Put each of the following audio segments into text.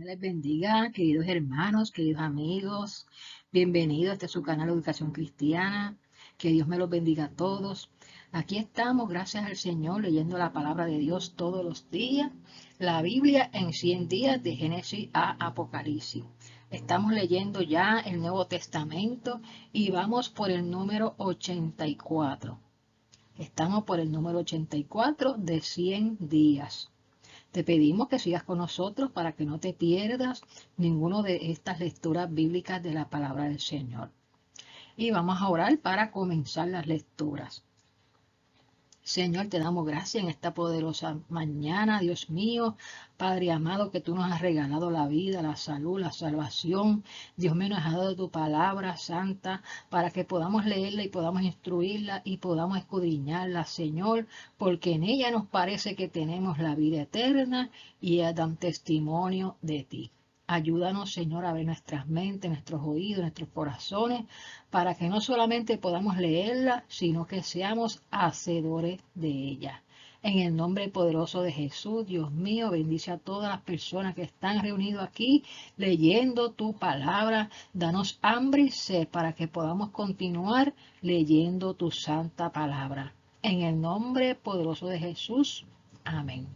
Les bendiga, queridos hermanos, queridos amigos. Bienvenidos a este su canal Educación Cristiana. Que Dios me los bendiga a todos. Aquí estamos, gracias al Señor, leyendo la palabra de Dios todos los días. La Biblia en 100 días de Génesis a Apocalipsis. Estamos leyendo ya el Nuevo Testamento y vamos por el número 84. Estamos por el número 84 de 100 días. Te pedimos que sigas con nosotros para que no te pierdas ninguno de estas lecturas bíblicas de la palabra del Señor. Y vamos a orar para comenzar las lecturas. Señor, te damos gracias en esta poderosa mañana, Dios mío, Padre amado, que tú nos has regalado la vida, la salud, la salvación. Dios mío, nos has dado tu palabra santa para que podamos leerla y podamos instruirla y podamos escudriñarla, Señor, porque en ella nos parece que tenemos la vida eterna y dan testimonio de ti. Ayúdanos, Señor, a ver nuestras mentes, nuestros oídos, nuestros corazones, para que no solamente podamos leerla, sino que seamos hacedores de ella. En el nombre poderoso de Jesús, Dios mío, bendice a todas las personas que están reunidas aquí leyendo tu palabra. Danos hambre y sed para que podamos continuar leyendo tu santa palabra. En el nombre poderoso de Jesús. Amén.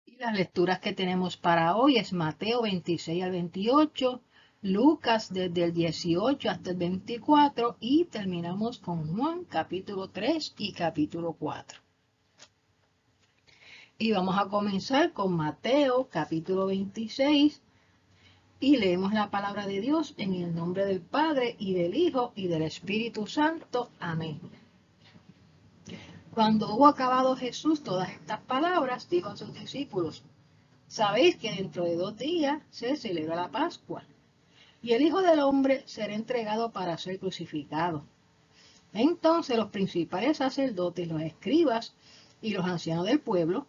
Y las lecturas que tenemos para hoy es Mateo 26 al 28, Lucas desde el 18 hasta el 24 y terminamos con Juan capítulo 3 y capítulo 4. Y vamos a comenzar con Mateo capítulo 26 y leemos la palabra de Dios en el nombre del Padre y del Hijo y del Espíritu Santo. Amén. Cuando hubo acabado Jesús todas estas palabras, dijo a sus discípulos: Sabéis que dentro de 2 días se celebra la Pascua, y el Hijo del Hombre será entregado para ser crucificado. Entonces los principales sacerdotes, los escribas y los ancianos del pueblo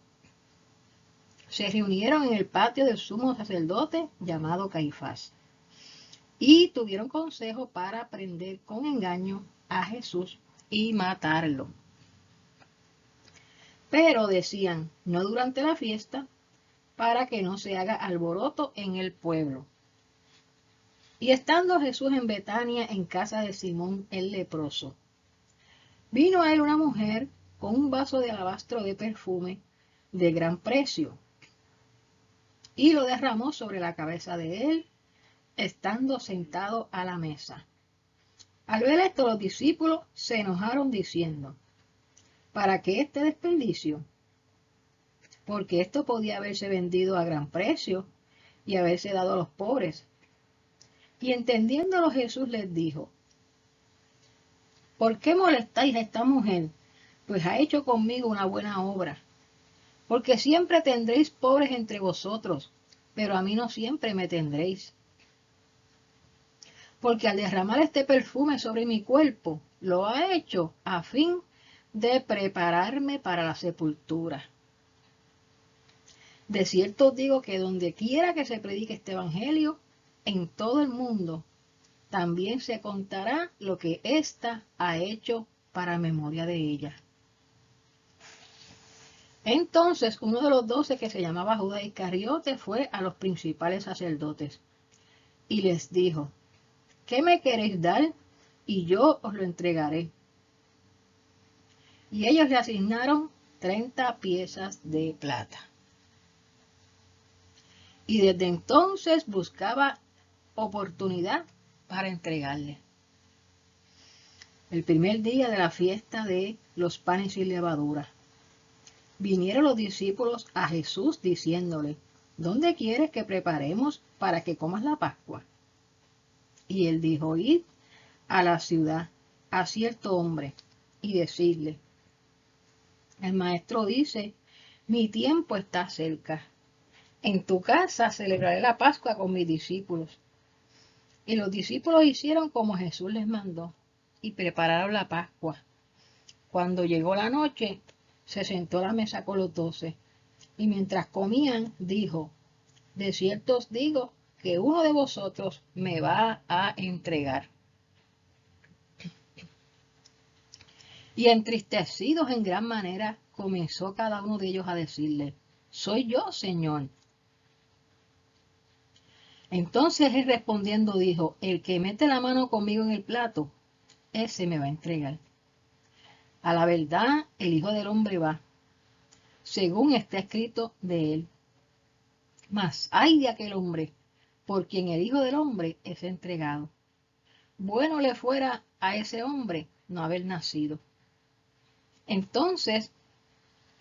se reunieron en el patio del sumo sacerdote llamado Caifás, y tuvieron consejo para prender con engaño a Jesús y matarlo. Pero decían: no durante la fiesta, para que no se haga alboroto en el pueblo. Y estando Jesús en Betania, en casa de Simón el leproso, vino a él una mujer con un vaso de alabastro de perfume de gran precio, y lo derramó sobre la cabeza de él, estando sentado a la mesa. Al ver esto, los discípulos se enojaron diciendo: ¿para qué este desperdicio? Porque esto podía haberse vendido a gran precio y haberse dado a los pobres. Y entendiéndolo, Jesús les dijo: ¿por qué molestáis a esta mujer? Pues ha hecho conmigo una buena obra. Porque siempre tendréis pobres entre vosotros, pero a mí no siempre me tendréis. Porque al derramar este perfume sobre mi cuerpo, lo ha hecho a fin de prepararme para la sepultura. De cierto os digo que donde quiera que se predique este evangelio, en todo el mundo, también se contará lo que ésta ha hecho para memoria de ella. Entonces uno de los 12, que se llamaba Judas Iscariote, fue a los principales sacerdotes y les dijo: ¿qué me queréis dar? Y yo os lo entregaré. Y ellos le asignaron 30 piezas de plata. Y desde entonces buscaba oportunidad para entregarle. El primer día de la fiesta de los panes sin levadura, vinieron los discípulos a Jesús diciéndole: ¿dónde quieres que preparemos para que comas la Pascua? Y él dijo: id a la ciudad, a cierto hombre, y decidle: el maestro dice, mi tiempo está cerca. En tu casa celebraré la Pascua con mis discípulos. Y los discípulos hicieron como Jesús les mandó, y prepararon la Pascua. Cuando llegó la noche, se sentó a la mesa con los 12, y mientras comían, dijo: de cierto os digo que uno de vosotros me va a entregar. Y entristecidos en gran manera, comenzó cada uno de ellos a decirle: soy yo, Señor. Entonces él respondiendo dijo: el que mete la mano conmigo en el plato, ese me va a entregar. A la verdad, el Hijo del Hombre va, según está escrito de él. Mas ay de aquel hombre, por quien el Hijo del Hombre es entregado. Bueno le fuera a ese hombre no haber nacido. Entonces,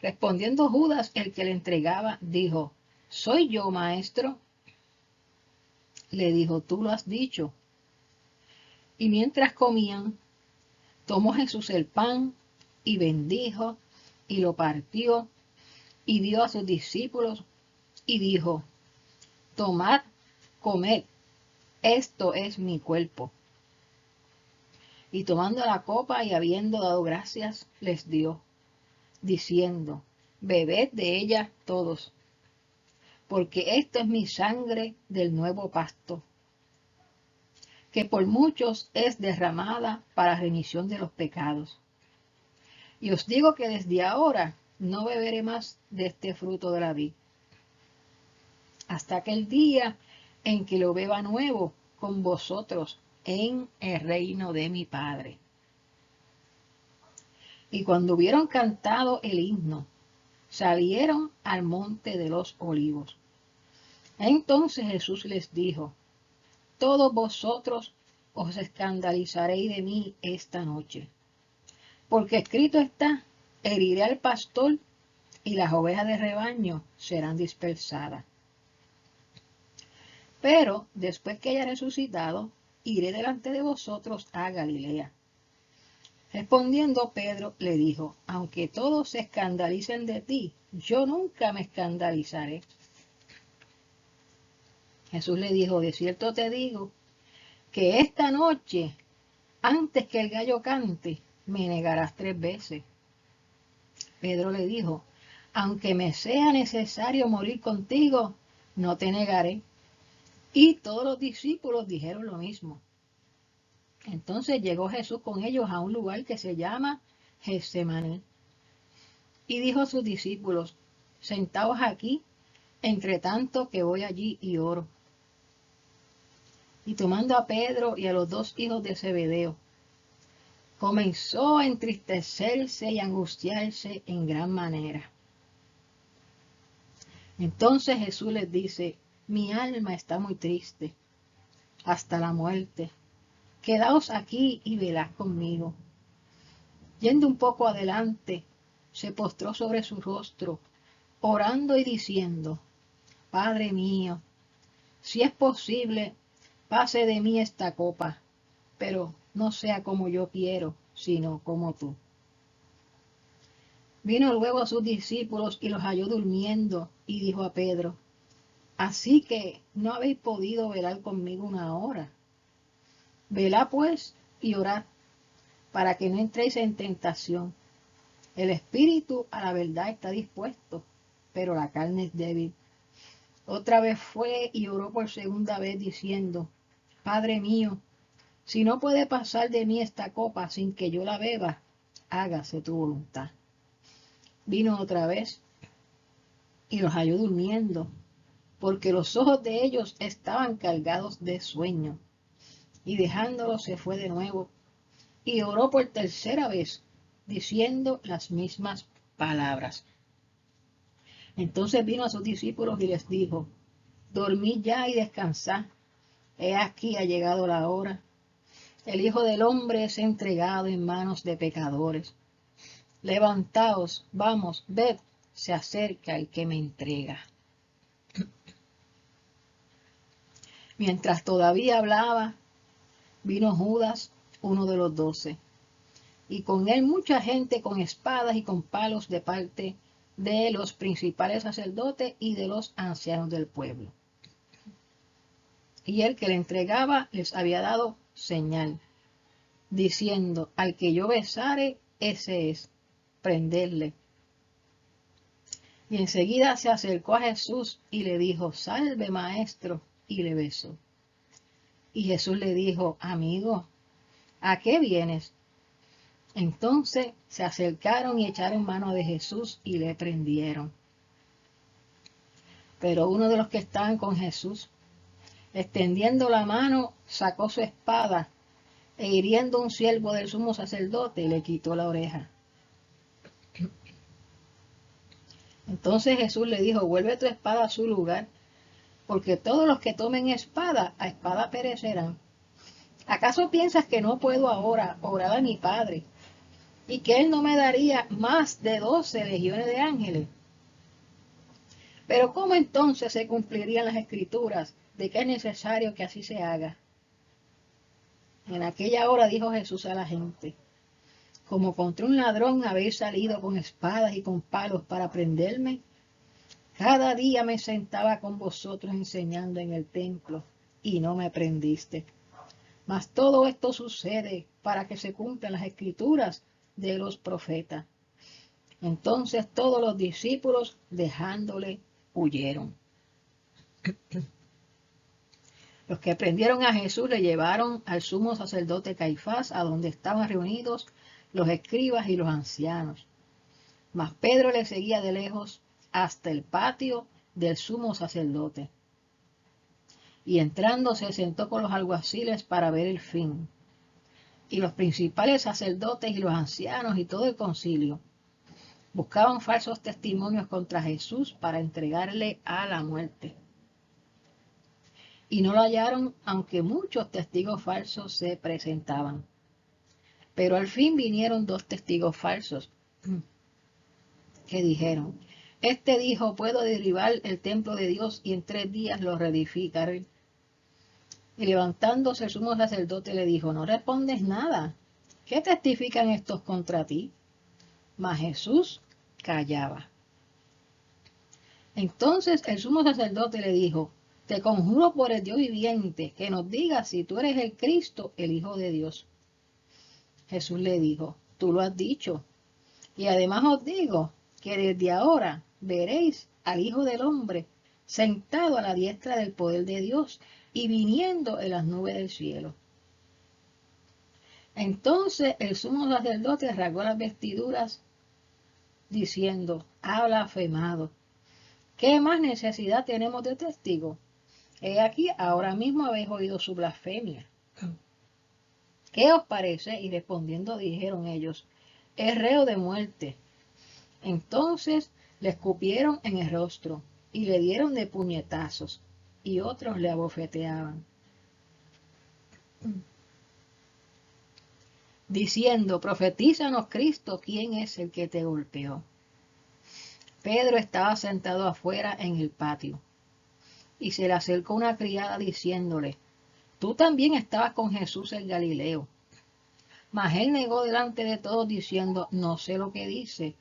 respondiendo Judas, el que le entregaba, dijo: soy yo, maestro. Le dijo: tú lo has dicho. Y mientras comían, tomó Jesús el pan y bendijo y lo partió y dio a sus discípulos y dijo: tomad, comed, esto es mi cuerpo. Y tomando la copa y habiendo dado gracias, les dio, diciendo: bebed de ella todos, porque esto es mi sangre del nuevo pacto, que por muchos es derramada para remisión de los pecados. Y os digo que desde ahora no beberé más de este fruto de la vid, hasta aquel día en que lo beba nuevo con vosotros en el reino de mi Padre. Y cuando hubieron cantado el himno, salieron al monte de los olivos. Entonces Jesús les dijo: todos vosotros os escandalizaréis de mí esta noche, porque escrito está: heriré al pastor y las ovejas de rebaño serán dispersadas. Pero después que haya resucitado, iré delante de vosotros a Galilea. Respondiendo Pedro le dijo: aunque todos se escandalicen de ti, yo nunca me escandalizaré. Jesús le dijo: de cierto te digo, que esta noche, antes que el gallo cante, me negarás 3 veces. Pedro le dijo: aunque me sea necesario morir contigo, no te negaré. Y todos los discípulos dijeron lo mismo. Entonces llegó Jesús con ellos a un lugar que se llama Getsemaní. Y dijo a sus discípulos: sentaos aquí, entre tanto que voy allí y oro. Y tomando a Pedro y a los 2 hijos de Zebedeo, comenzó a entristecerse y angustiarse en gran manera. Entonces Jesús les dice: mi alma está muy triste, hasta la muerte. Quedaos aquí y velad conmigo. Yendo un poco adelante, se postró sobre su rostro, orando y diciendo: Padre mío, si es posible, pase de mí esta copa, pero no sea como yo quiero, sino como tú. Vino luego a sus discípulos y los halló durmiendo, y dijo a Pedro: así que no habéis podido velar conmigo 1 hora. Velad pues y orad, para que no entréis en tentación. El espíritu a la verdad está dispuesto, pero la carne es débil. Otra vez fue y oró por 2ª vez diciendo: Padre mío, si no puede pasar de mí esta copa sin que yo la beba, hágase tu voluntad. Vino otra vez y los halló durmiendo, porque los ojos de ellos estaban cargados de sueño. Y dejándolos se fue de nuevo y oró por 3ª vez, diciendo las mismas palabras. Entonces vino a sus discípulos y les dijo: dormid ya y descansad. He aquí ha llegado la hora. El Hijo del Hombre es entregado en manos de pecadores. Levantaos, vamos, ved, se acerca el que me entrega. Mientras todavía hablaba, vino Judas, uno de los 12, y con él mucha gente con espadas y con palos de parte de los principales sacerdotes y de los ancianos del pueblo. Y el que le entregaba les había dado señal, diciendo: al que yo besare, ese es, prenderle. Y enseguida se acercó a Jesús y le dijo: salve, maestro, y le besó. Y Jesús le dijo: amigo, ¿a qué vienes? Entonces se acercaron y echaron mano de Jesús y le prendieron. Pero uno de los que estaban con Jesús, extendiendo la mano, sacó su espada e hiriendo a un siervo del sumo sacerdote, le quitó la oreja. Entonces Jesús le dijo: vuelve tu espada a su lugar, porque todos los que tomen espada, a espada perecerán. ¿Acaso piensas que no puedo ahora orar a mi Padre, y que Él no me daría más de 12 legiones de ángeles? Pero ¿cómo entonces se cumplirían las escrituras de que es necesario que así se haga? En aquella hora dijo Jesús a la gente: como contra un ladrón habéis salido con espadas y con palos para prenderme, cada día me sentaba con vosotros enseñando en el templo, y no me prendiste. Mas todo esto sucede para que se cumplan las escrituras de los profetas. Entonces todos los discípulos, dejándole, huyeron. Los que prendieron a Jesús le llevaron al sumo sacerdote Caifás, a donde estaban reunidos los escribas y los ancianos. Mas Pedro le seguía de lejos hasta el patio del sumo sacerdote. Y entrando se sentó con los alguaciles para ver el fin. Y los principales sacerdotes y los ancianos y todo el concilio buscaban falsos testimonios contra Jesús para entregarle a la muerte. Y no lo hallaron, aunque muchos testigos falsos se presentaban. Pero al fin vinieron 2 testigos falsos que dijeron: este dijo, puedo derribar el templo de Dios y en 3 días lo reedificaré. Y levantándose el sumo sacerdote le dijo: no respondes nada. ¿Qué testifican estos contra ti? Mas Jesús callaba. Entonces el sumo sacerdote le dijo: te conjuro por el Dios viviente, que nos digas si tú eres el Cristo, el Hijo de Dios. Jesús le dijo: tú lo has dicho. Y además os digo que desde ahora veréis al Hijo del Hombre sentado a la diestra del poder de Dios y viniendo en las nubes del cielo. Entonces el sumo sacerdote rasgó las vestiduras, diciendo: ha blasfemado. ¿Qué más necesidad tenemos de testigo? He aquí, ahora mismo habéis oído su blasfemia. ¿Qué os parece? Y respondiendo dijeron ellos: es reo de muerte. Entonces le escupieron en el rostro y le dieron de puñetazos, y otros le abofeteaban, diciendo: profetízanos, Cristo, ¿quién es el que te golpeó? Pedro estaba sentado afuera en el patio, y se le acercó una criada diciéndole: tú también estabas con Jesús el Galileo. Mas él negó delante de todos diciendo: no sé lo que dice.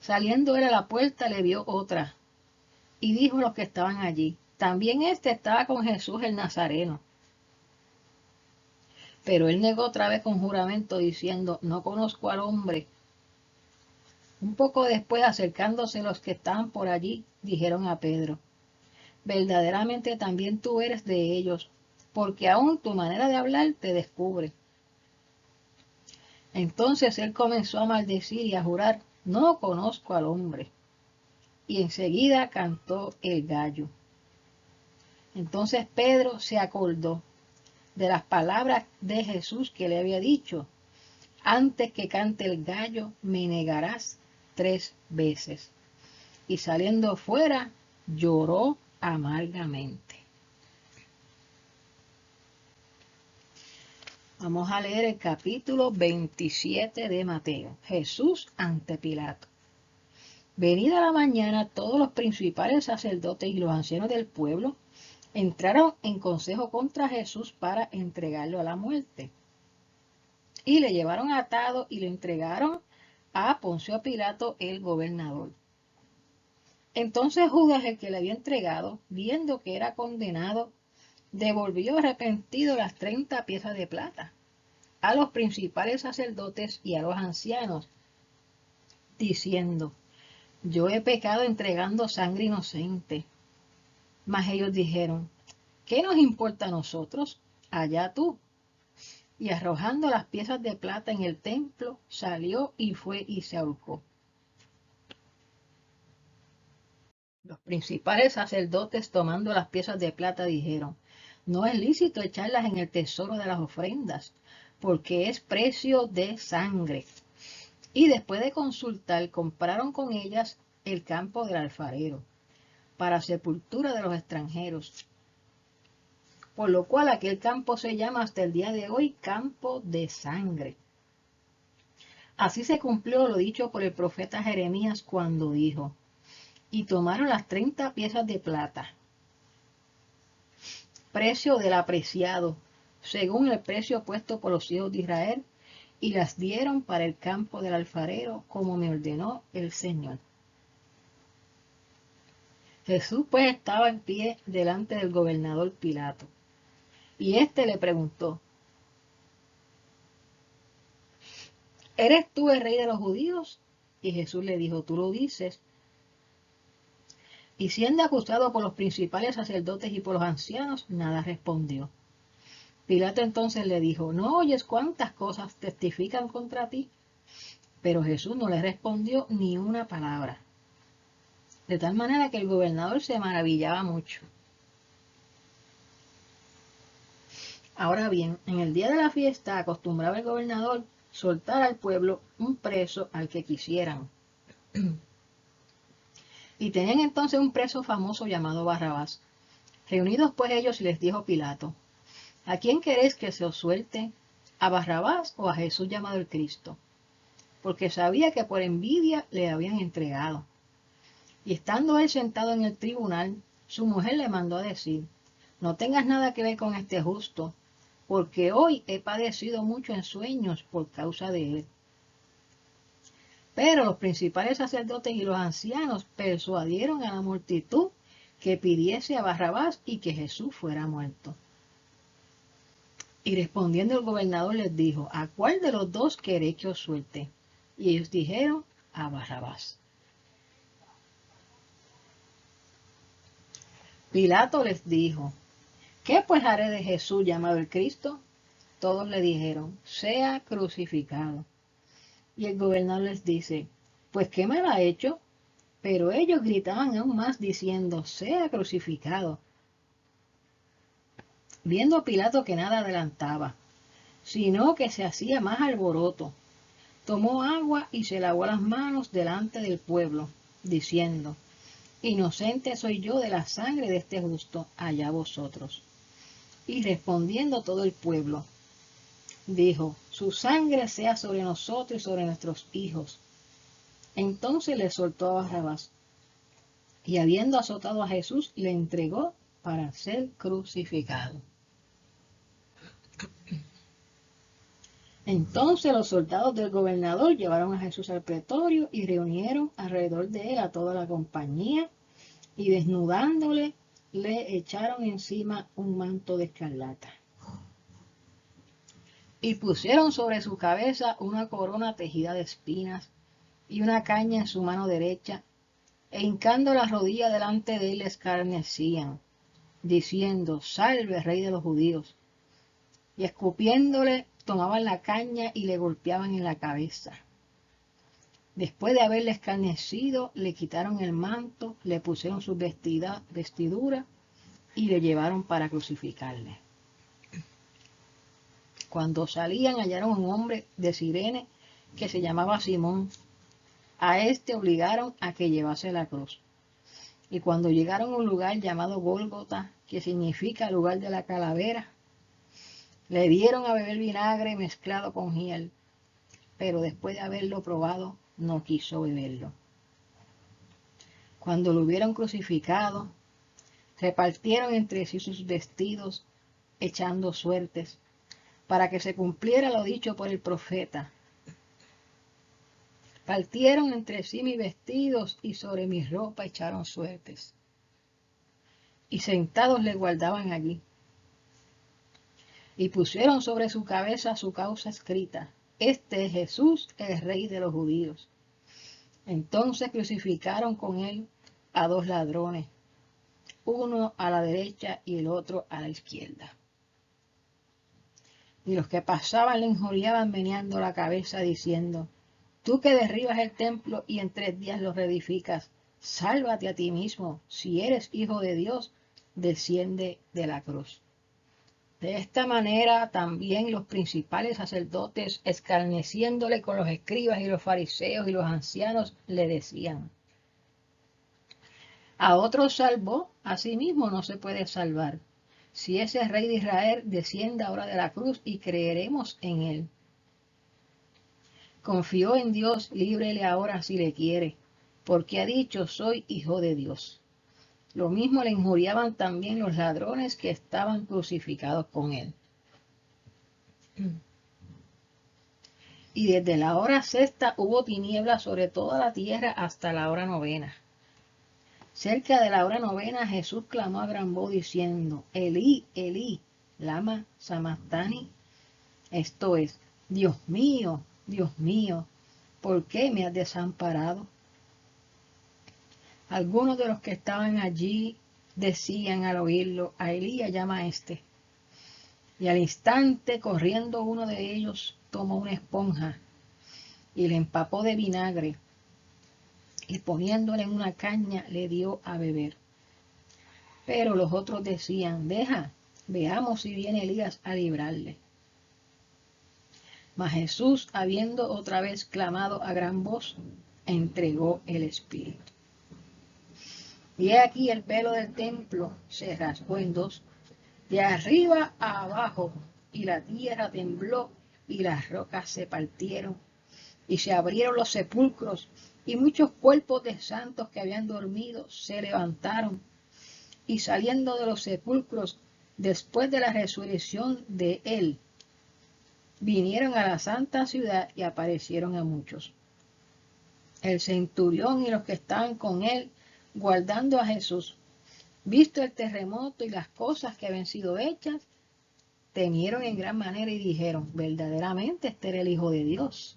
Saliendo él a la puerta le vio otra, y dijo a los que estaban allí: también este estaba con Jesús el Nazareno. Pero él negó otra vez con juramento diciendo: no conozco al hombre. Un poco después, acercándose los que estaban por allí, dijeron a Pedro: verdaderamente también tú eres de ellos, porque aún tu manera de hablar te descubre. Entonces él comenzó a maldecir y a jurar: no conozco al hombre. Y enseguida cantó el gallo. Entonces Pedro se acordó de las palabras de Jesús que le había dicho: antes que cante el gallo, me negarás 3 veces. Y saliendo fuera, lloró amargamente. Vamos a leer el capítulo 27 de Mateo. Jesús ante Pilato. Venida la mañana, todos los principales sacerdotes y los ancianos del pueblo entraron en consejo contra Jesús para entregarlo a la muerte. Y le llevaron atado y lo entregaron a Poncio Pilato, el gobernador. Entonces Judas, el que le había entregado, viendo que era condenado, devolvió arrepentido las 30 piezas de plata a los principales sacerdotes y a los ancianos, diciendo: yo he pecado entregando sangre inocente. Mas ellos dijeron: ¿qué nos importa a nosotros? Allá tú. y arrojando las piezas de plata en el templo, salió y fue y se ahorcó. Los principales sacerdotes, tomando las piezas de plata, dijeron: no es lícito echarlas en el tesoro de las ofrendas, porque es precio de sangre. Y después de consultar, compraron con ellas el campo del alfarero, para sepultura de los extranjeros, por lo cual aquel campo se llama hasta el día de hoy campo de sangre. Así se cumplió lo dicho por el profeta Jeremías cuando dijo: y tomaron las 30 piezas de plata, precio del apreciado, según el precio puesto por los hijos de Israel, y las dieron para el campo del alfarero, como me ordenó el Señor. Jesús pues estaba en pie delante del gobernador Pilato, y éste le preguntó: ¿eres tú el rey de los judíos? Y Jesús le dijo: tú lo dices. Y siendo acusado por los principales sacerdotes y por los ancianos, nada respondió. Pilato entonces le dijo: ¿no oyes cuántas cosas testifican contra ti? Pero Jesús no le respondió ni una palabra. De tal manera que el gobernador se maravillaba mucho. Ahora bien, en el día de la fiesta acostumbraba el gobernador soltar al pueblo un preso al que quisieran. Y tenían entonces un preso famoso llamado Barrabás. Reunidos pues ellos, les dijo Pilato: ¿a quién queréis que se os suelte? ¿A Barrabás o a Jesús llamado el Cristo? Porque sabía que por envidia le habían entregado. Y estando él sentado en el tribunal, su mujer le mandó a decir: no tengas nada que ver con este justo, porque hoy he padecido mucho en sueños por causa de él. Pero los principales sacerdotes y los ancianos persuadieron a la multitud que pidiese a Barrabás y que Jesús fuera muerto. Y respondiendo el gobernador les dijo: ¿a cuál de los dos queréis que os suelte? Y ellos dijeron: a Barrabás. Pilato les dijo: ¿qué pues haré de Jesús llamado el Cristo? Todos le dijeron: sea crucificado. Y el gobernador les dice: pues ¿qué mal ha hecho? Pero ellos gritaban aún más diciendo: sea crucificado. Viendo Pilato que nada adelantaba, sino que se hacía más alboroto, tomó agua y se lavó las manos delante del pueblo, diciendo: inocente soy yo de la sangre de este justo, allá vosotros. Y respondiendo todo el pueblo, dijo: su sangre sea sobre nosotros y sobre nuestros hijos. Entonces le soltó a Barrabás, y habiendo azotado a Jesús, le entregó para ser crucificado. Entonces los soldados del gobernador llevaron a Jesús al pretorio y reunieron alrededor de él a toda la compañía, y desnudándole, le echaron encima un manto de escarlata. Y pusieron sobre su cabeza una corona tejida de espinas y una caña en su mano derecha, e hincando la rodilla delante de él le escarnecían, diciendo: salve, rey de los judíos. Y escupiéndole, tomaban la caña y le golpeaban en la cabeza. Después de haberle escarnecido, le quitaron el manto, le pusieron sus vestiduras y le llevaron para crucificarle. Cuando salían, hallaron un hombre de Cirene que se llamaba Simón. A este obligaron a que llevase la cruz. Y cuando llegaron a un lugar llamado Gólgota, que significa lugar de la calavera, le dieron a beber vinagre mezclado con hiel, pero después de haberlo probado, no quiso beberlo. Cuando lo hubieron crucificado, repartieron entre sí sus vestidos, echando suertes, para que se cumpliera lo dicho por el profeta: partieron entre sí mis vestidos y sobre mi ropa echaron suertes. Y sentados le guardaban allí. Y pusieron sobre su cabeza su causa escrita: este es Jesús, el rey de los judíos. Entonces crucificaron con él a dos ladrones, uno a la derecha y el otro a la izquierda. Y los que pasaban le injuriaban meneando la cabeza diciendo: tú que derribas el templo y en 3 días lo reedificas, sálvate a ti mismo. Si eres hijo de Dios, desciende de la cruz. De esta manera también los principales sacerdotes, escarneciéndole con los escribas y los fariseos y los ancianos, le decían: a otro salvó, a sí mismo no se puede salvar. Si ese rey de Israel, descienda ahora de la cruz y creeremos en él. Confió en Dios, líbrele ahora si le quiere, porque ha dicho: soy hijo de Dios. Lo mismo le injuriaban también los ladrones que estaban crucificados con él. Y desde la hora sexta hubo tinieblas sobre toda la tierra hasta la hora novena. Cerca de la hora novena Jesús clamó a gran voz diciendo: Elí, Elí, lama sabactani. Esto es: Dios mío, ¿por qué me has desamparado? Algunos de los que estaban allí decían al oírlo: a Elías llama a este. Y al instante, corriendo uno de ellos, tomó una esponja y le empapó de vinagre, y poniéndole en una caña le dio a beber. Pero los otros decían: deja, veamos si viene Elías a librarle. Mas Jesús, habiendo otra vez clamado a gran voz, entregó el espíritu. Y he aquí el velo del templo se rasgó en dos, de arriba a abajo, y la tierra tembló, y las rocas se partieron, y se abrieron los sepulcros, y muchos cuerpos de santos que habían dormido se levantaron, y saliendo de los sepulcros, después de la resurrección de él, vinieron a la santa ciudad y aparecieron a muchos. El centurión y los que estaban con él, guardando a Jesús, visto el terremoto y las cosas que habían sido hechas, temieron en gran manera y dijeron: verdaderamente este era el Hijo de Dios.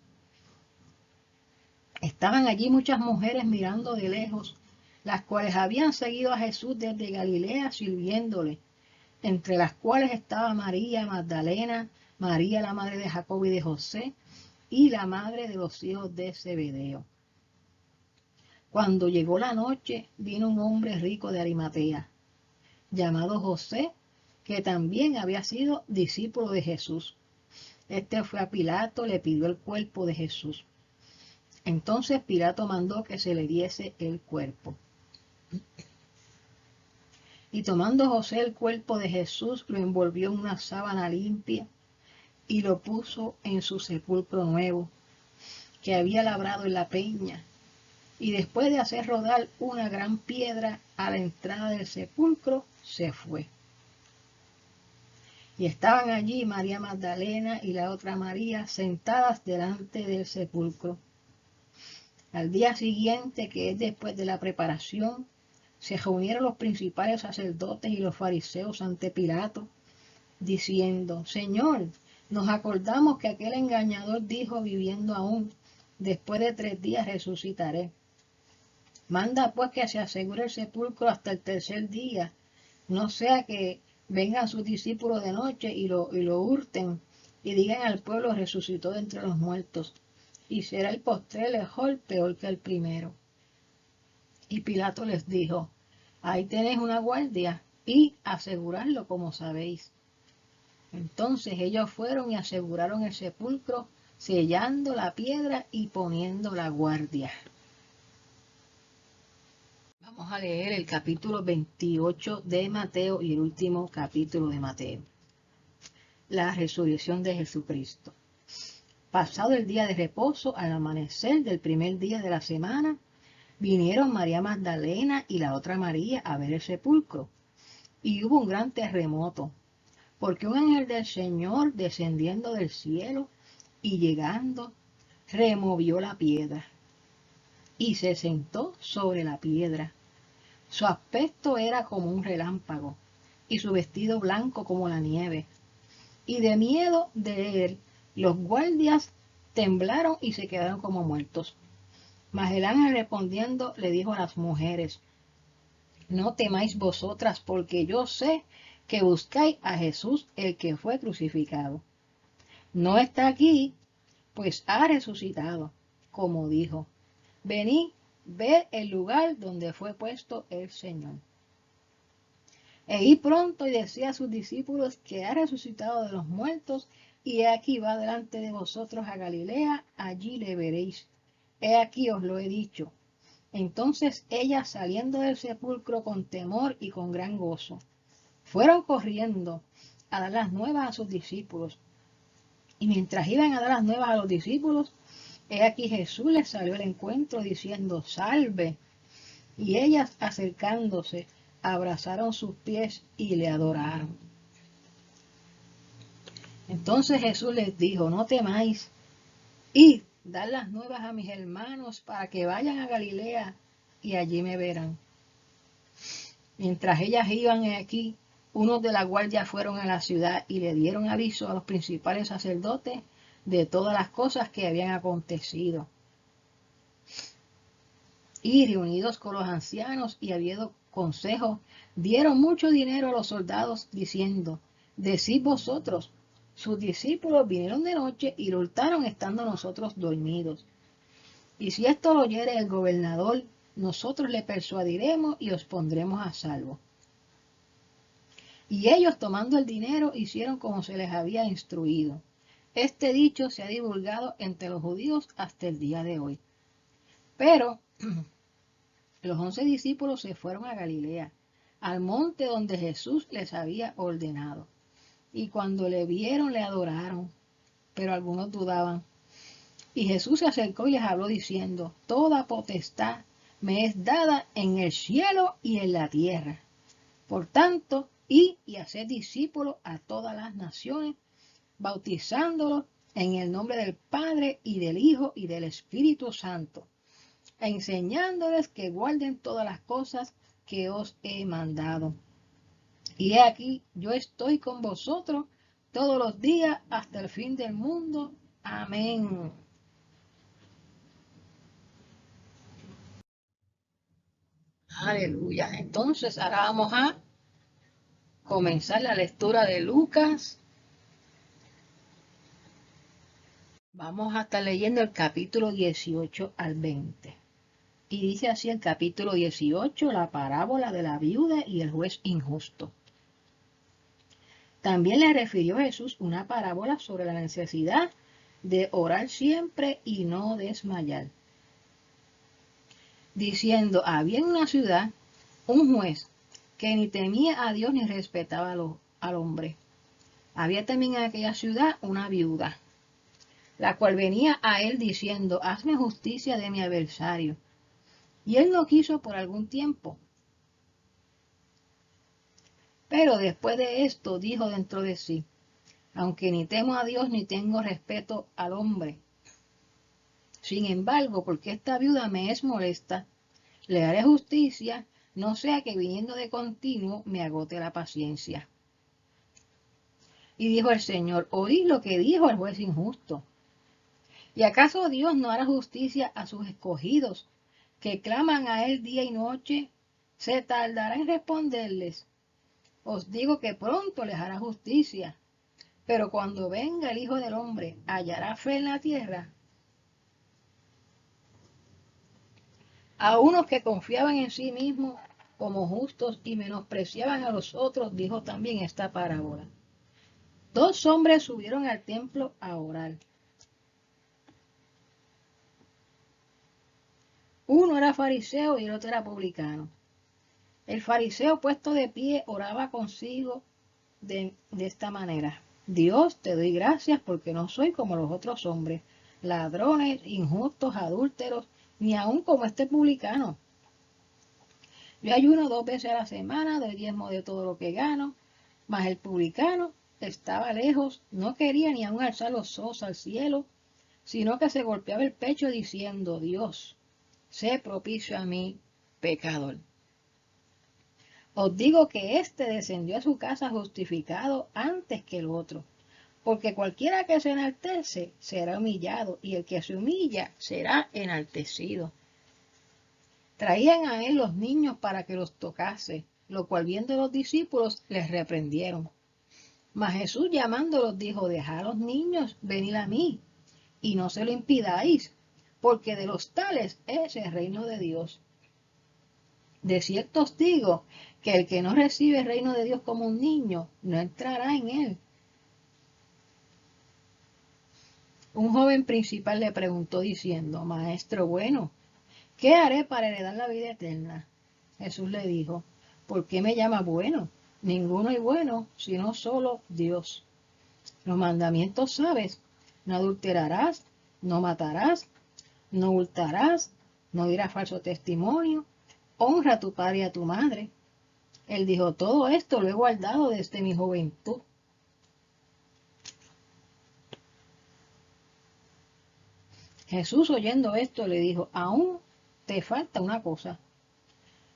Estaban allí muchas mujeres mirando de lejos, las cuales habían seguido a Jesús desde Galilea sirviéndole, entre las cuales estaba María Magdalena, María la madre de Jacobo y de José, y la madre de los hijos de Zebedeo. Cuando llegó la noche, vino un hombre rico de Arimatea, llamado José, que también había sido discípulo de Jesús. Este fue a Pilato, le pidió el cuerpo de Jesús. Entonces Pilato mandó que se le diese el cuerpo. Y tomando José el cuerpo de Jesús, lo envolvió en una sábana limpia y lo puso en su sepulcro nuevo, que había labrado en la peña. Y después de hacer rodar una gran piedra a la entrada del sepulcro, se fue. Y estaban allí María Magdalena y la otra María sentadas delante del sepulcro. Al día siguiente, que es después de la preparación, se reunieron los principales sacerdotes y los fariseos ante Pilato, diciendo: Señor, nos acordamos que aquel engañador dijo viviendo aún: después de 3 días resucitaré. Manda pues que se asegure el sepulcro hasta el 3er día, no sea que vengan sus discípulos de noche y lo hurten y digan al pueblo: resucitó de entre los muertos, y será el postrer mejor peor que el primero. Y Pilato les dijo: ahí tenéis una guardia, y aseguradlo como sabéis. Entonces ellos fueron y aseguraron el sepulcro, sellando la piedra y poniendo la guardia. Vamos a leer el capítulo 28 de Mateo y el último capítulo de Mateo. La resurrección de Jesucristo. Pasado el día de reposo, al amanecer del primer día de la semana, vinieron María Magdalena y la otra María a ver el sepulcro. Y hubo un gran terremoto, porque un ángel del Señor, descendiendo del cielo y llegando, removió la piedra y se sentó sobre la piedra. Su aspecto era como un relámpago, y su vestido blanco como la nieve. Y de miedo de él, los guardias temblaron y se quedaron como muertos. Mas el ángel respondiendo le dijo a las mujeres: no temáis vosotras, porque yo sé que buscáis a Jesús, el que fue crucificado. No está aquí, pues ha resucitado, como dijo. Venid, ved el lugar donde fue puesto el Señor. E id pronto y decid a sus discípulos que ha resucitado de los muertos, y he aquí va delante de vosotros a Galilea, allí le veréis. He aquí os lo he dicho. Entonces ellas, saliendo del sepulcro con temor y con gran gozo, fueron corriendo a dar las nuevas a sus discípulos. Y mientras iban a dar las nuevas a los discípulos, he aquí Jesús les salió al encuentro diciendo, salve. Y ellas, acercándose, abrazaron sus pies y le adoraron. Entonces Jesús les dijo, no temáis, id, dad las nuevas a mis hermanos para que vayan a Galilea y allí me verán. Mientras ellas iban aquí, unos de la guardia fueron a la ciudad y le dieron aviso a los principales sacerdotes de todas las cosas que habían acontecido. Y reunidos con los ancianos y habiendo consejo, dieron mucho dinero a los soldados, diciendo, decid vosotros, sus discípulos vinieron de noche y lo hurtaron estando nosotros dormidos. Y si esto lo oyere el gobernador, nosotros le persuadiremos y os pondremos a salvo. Y ellos, tomando el dinero, hicieron como se les había instruido. Este dicho se ha divulgado entre los judíos hasta el día de hoy. Pero los 11 discípulos se fueron a Galilea, al monte donde Jesús les había ordenado. Y cuando le vieron, le adoraron, pero algunos dudaban. Y Jesús se acercó y les habló diciendo, toda potestad me es dada en el cielo y en la tierra. Por tanto, id y haced discípulos a todas las naciones, bautizándolos en el nombre del Padre y del Hijo y del Espíritu Santo, enseñándoles que guarden todas las cosas que os he mandado. Y he aquí, yo estoy con vosotros todos los días hasta el fin del mundo. Amén. Aleluya. Entonces, ahora vamos a comenzar la lectura de Lucas. Vamos a estar leyendo el capítulo 18 al 20. Y dice así el capítulo 18, la parábola de la viuda y el juez injusto. También le refirió Jesús una parábola sobre la necesidad de orar siempre y no desmayar, diciendo, había en una ciudad un juez que ni temía a Dios ni respetaba al hombre. Había también en aquella ciudad una viuda, la cual venía a él diciendo, hazme justicia de mi adversario. Y él no quiso por algún tiempo. Pero después de esto dijo dentro de sí, aunque ni temo a Dios ni tengo respeto al hombre, sin embargo, porque esta viuda me es molesta, le haré justicia, no sea que viniendo de continuo me agote la paciencia. Y dijo el Señor, oí lo que dijo el juez injusto. ¿Y acaso Dios no hará justicia a sus escogidos, que claman a él día y noche? ¿Se tardará en responderles? Os digo que pronto les hará justicia. Pero cuando venga el Hijo del Hombre, ¿hallará fe en la tierra? A unos que confiaban en sí mismos como justos y menospreciaban a los otros, dijo también esta parábola. Dos hombres subieron al templo a orar. Uno era fariseo y el otro era publicano. El fariseo, puesto de pie, oraba consigo de esta manera. Dios, te doy gracias porque no soy como los otros hombres, ladrones, injustos, adúlteros, ni aun como este publicano. Yo ayuno 2 veces a la semana, doy diezmo de todo lo que gano, mas el publicano estaba lejos, no quería ni aun alzar los ojos al cielo, sino que se golpeaba el pecho diciendo, Dios, sé propicio a mí, pecador. Os digo que éste descendió a su casa justificado antes que el otro, porque cualquiera que se enaltece será humillado, y el que se humilla será enaltecido. Traían a él los niños para que los tocase, lo cual viendo los discípulos les reprendieron. Mas Jesús llamándolos dijo, dejad a los niños, venid a mí, y no se lo impidáis, porque de los tales es el reino de Dios. De cierto os digo que el que no recibe el reino de Dios como un niño, no entrará en él. Un joven principal le preguntó diciendo, Maestro bueno, ¿qué haré para heredar la vida eterna? Jesús le dijo, ¿por qué me llama bueno? Ninguno es bueno, sino solo Dios. Los mandamientos sabes, no adulterarás, no matarás, no hurtarás, no dirás falso testimonio, honra a tu padre y a tu madre. Él dijo, todo esto lo he guardado desde mi juventud. Jesús oyendo esto le dijo, aún te falta una cosa.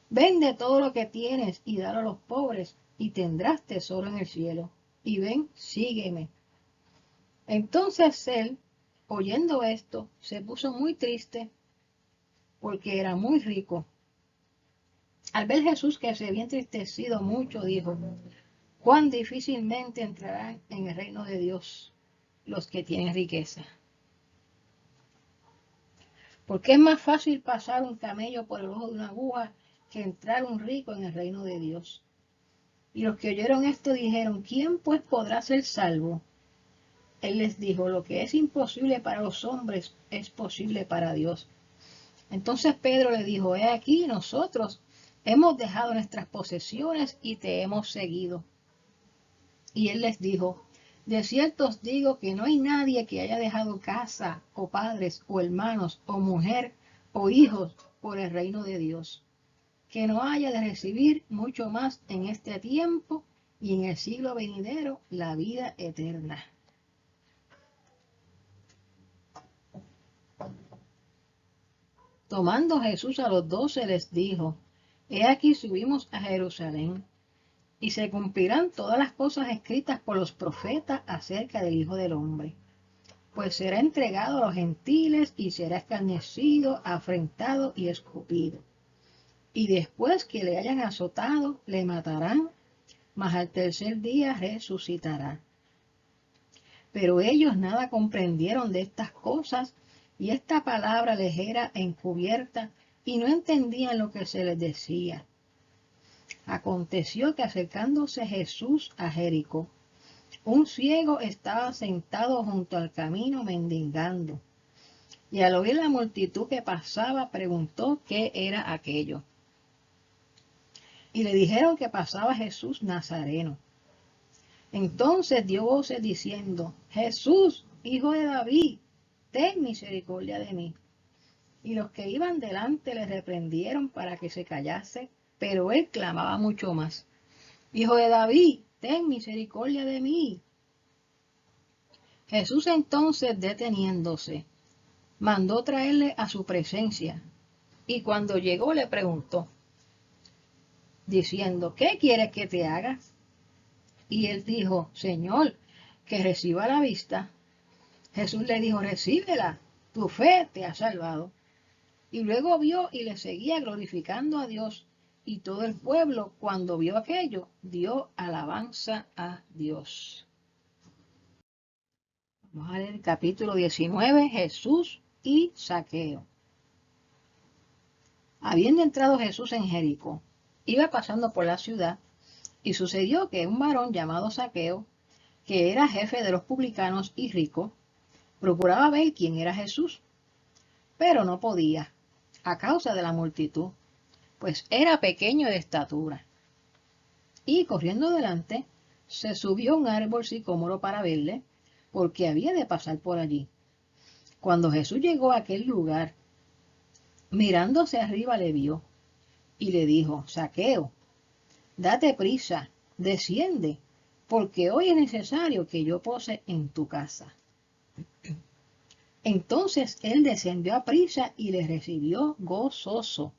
Vende todo lo que tienes y dalo a los pobres y tendrás tesoro en el cielo. Y ven, sígueme. Entonces él, oyendo esto, se puso muy triste porque era muy rico. Al ver Jesús que se había entristecido mucho, dijo, cuán difícilmente entrarán en el reino de Dios los que tienen riqueza. Porque es más fácil pasar un camello por el ojo de una aguja que entrar un rico en el reino de Dios. Y los que oyeron esto dijeron, ¿quién pues podrá ser salvo? Él les dijo, lo que es imposible para los hombres es posible para Dios. Entonces Pedro le dijo, he aquí, nosotros hemos dejado nuestras posesiones y te hemos seguido. Y él les dijo, de cierto os digo que no hay nadie que haya dejado casa, o padres, o hermanos, o mujer, o hijos, por el reino de Dios, que no haya de recibir mucho más en este tiempo y en el siglo venidero la vida eterna. Tomando Jesús a los 12 les dijo, he aquí subimos a Jerusalén, y se cumplirán todas las cosas escritas por los profetas acerca del Hijo del Hombre. Pues será entregado a los gentiles y será escarnecido, afrentado y escupido. Y después que le hayan azotado, le matarán, mas al tercer día resucitará. Pero ellos nada comprendieron de estas cosas, y esta palabra les era encubierta, y no entendían lo que se les decía. Aconteció que acercándose Jesús a Jericó, un ciego estaba sentado junto al camino mendigando, y al oír la multitud que pasaba, preguntó qué era aquello. Y le dijeron que pasaba Jesús Nazareno. Entonces dio voces diciendo, Jesús, hijo de David, ten misericordia de mí. Y los que iban delante le reprendieron para que se callase, pero él clamaba mucho más, Hijo de David, ten misericordia de mí. Jesús entonces, deteniéndose, mandó traerle a su presencia, y cuando llegó le preguntó, diciendo, ¿qué quieres que te haga? Y él dijo, Señor, que reciba la vista. Jesús le dijo, recíbela, tu fe te ha salvado. Y luego vio y le seguía glorificando a Dios. Y todo el pueblo, cuando vio aquello, dio alabanza a Dios. Vamos a leer el capítulo 19, Jesús y Zaqueo. Habiendo entrado Jesús en Jericó, iba pasando por la ciudad, y sucedió que un varón llamado Zaqueo, que era jefe de los publicanos y rico, procuraba ver quién era Jesús, pero no podía, a causa de la multitud, pues era pequeño de estatura. Y corriendo delante, se subió a un árbol sicómoro para verle, porque había de pasar por allí. Cuando Jesús llegó a aquel lugar, mirándose arriba le vio, y le dijo, Zaqueo, date prisa, desciende, porque hoy es necesario que yo pose en tu casa. Entonces él descendió a prisa y le recibió gozoso.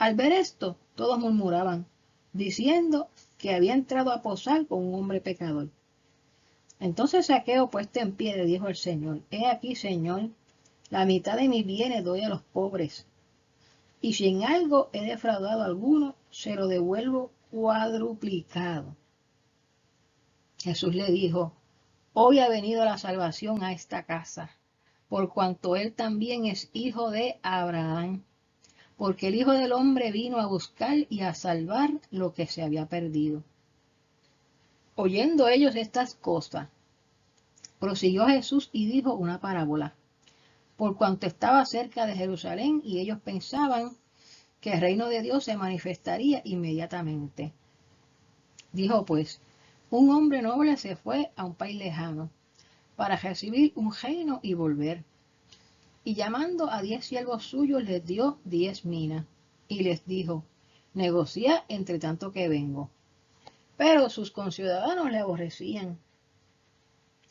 Al ver esto, todos murmuraban, diciendo que había entrado a posar con un hombre pecador. Entonces Zaqueo, puesto en pie, le dijo al Señor, he aquí, Señor, la mitad de mis bienes doy a los pobres, y si en algo he defraudado a alguno, se lo devuelvo cuadruplicado. Jesús le dijo: hoy ha venido la salvación a esta casa, por cuanto él también es hijo de Abraham, porque el Hijo del Hombre vino a buscar y a salvar lo que se había perdido. Oyendo ellos estas cosas, prosiguió Jesús y dijo una parábola, por cuanto estaba cerca de Jerusalén y ellos pensaban que el reino de Dios se manifestaría inmediatamente. Dijo pues: un hombre noble se fue a un país lejano para recibir un reino y volver. Y llamando a 10 siervos suyos, les dio 10 minas, y les dijo: negociad entre tanto que vengo. Pero sus conciudadanos le aborrecían,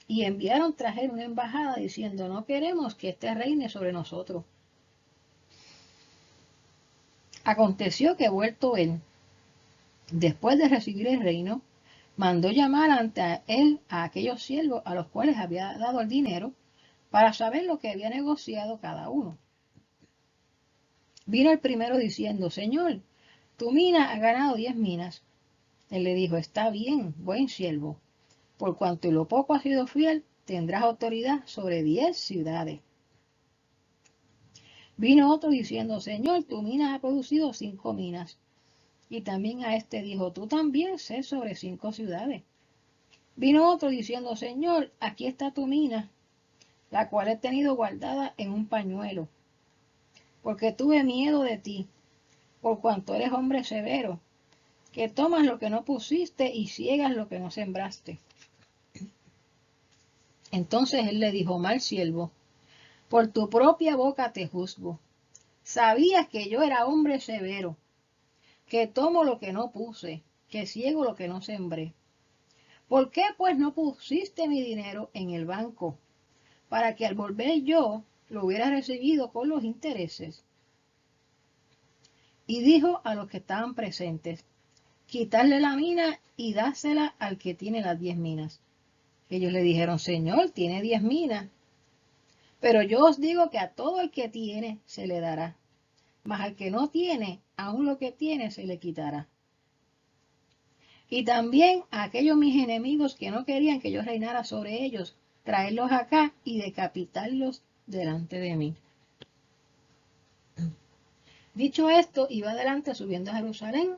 y enviaron tras él una embajada, diciendo: no queremos que éste reine sobre nosotros. Aconteció que, vuelto él, después de recibir el reino, mandó llamar ante él a aquellos siervos a los cuales había dado el dinero, para saber lo que había negociado cada uno. Vino el primero diciendo: Señor, tu mina ha ganado 10 minas. Él le dijo: está bien, buen siervo, por cuanto en lo poco has sido fiel, tendrás autoridad sobre 10 ciudades. Vino otro diciendo: Señor, tu mina ha producido 5 minas. Y también a este dijo: tú también sé sobre 5 ciudades. Vino otro diciendo: Señor, aquí está tu mina, la cual he tenido guardada en un pañuelo, porque tuve miedo de ti, por cuanto eres hombre severo, que tomas lo que no pusiste y ciegas lo que no sembraste. Entonces él le dijo: mal siervo, por tu propia boca te juzgo. Sabías que yo era hombre severo, que tomo lo que no puse, que ciego lo que no sembré. ¿Por qué pues no pusiste mi dinero en el banco, para que al volver yo lo hubiera recibido con los intereses? Y dijo a los que estaban presentes: quitarle la mina y dásela al que tiene las 10 minas. Ellos le dijeron: Señor, tiene 10 minas. Pero yo os digo que a todo el que tiene se le dará, mas al que no tiene, aun lo que tiene se le quitará. Y también a aquellos mis enemigos que no querían que yo reinara sobre ellos, traerlos acá y decapitarlos delante de mí. Dicho esto, iba adelante subiendo a Jerusalén,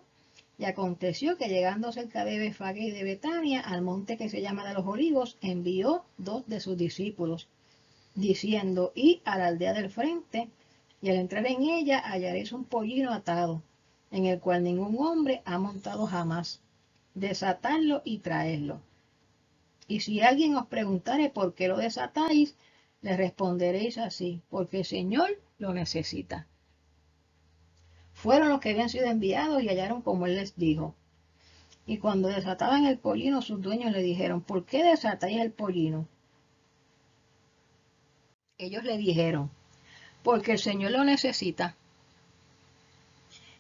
y aconteció que llegando cerca de Betfagé y de Betania, al monte que se llama de los Olivos, envió 2 de sus discípulos, diciendo: id a la aldea del frente, y al entrar en ella hallaréis un pollino atado, en el cual ningún hombre ha montado jamás. Desatadlo y traedlo. Y si alguien os preguntare por qué lo desatáis, le responderéis así: porque el Señor lo necesita. Fueron los que habían sido enviados y hallaron como él les dijo. Y cuando desataban el pollino, sus dueños le dijeron: ¿por qué desatáis el pollino? Ellos le dijeron: porque el Señor lo necesita.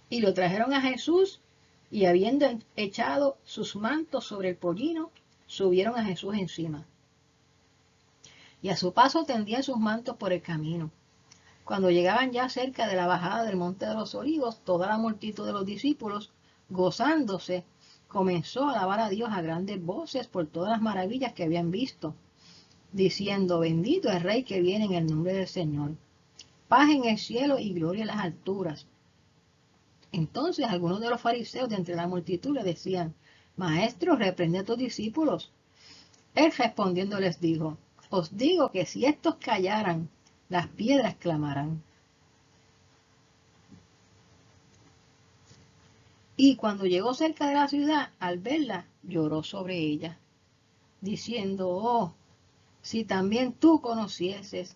Y lo trajeron a Jesús, y habiendo echado sus mantos sobre el pollino, subieron a Jesús encima. Y a su paso tendían sus mantos por el camino. Cuando llegaban ya cerca de la bajada del monte de los Olivos, toda la multitud de los discípulos, gozándose, comenzó a alabar a Dios a grandes voces por todas las maravillas que habían visto, diciendo: bendito el Rey que viene en el nombre del Señor, paz en el cielo y gloria en las alturas. Entonces algunos de los fariseos de entre la multitud le decían: Maestro, reprende a tus discípulos. Él respondiendo les dijo: os digo que si estos callaran, las piedras clamarán. Y cuando llegó cerca de la ciudad, al verla, lloró sobre ella, diciendo: oh, si también tú conocieses,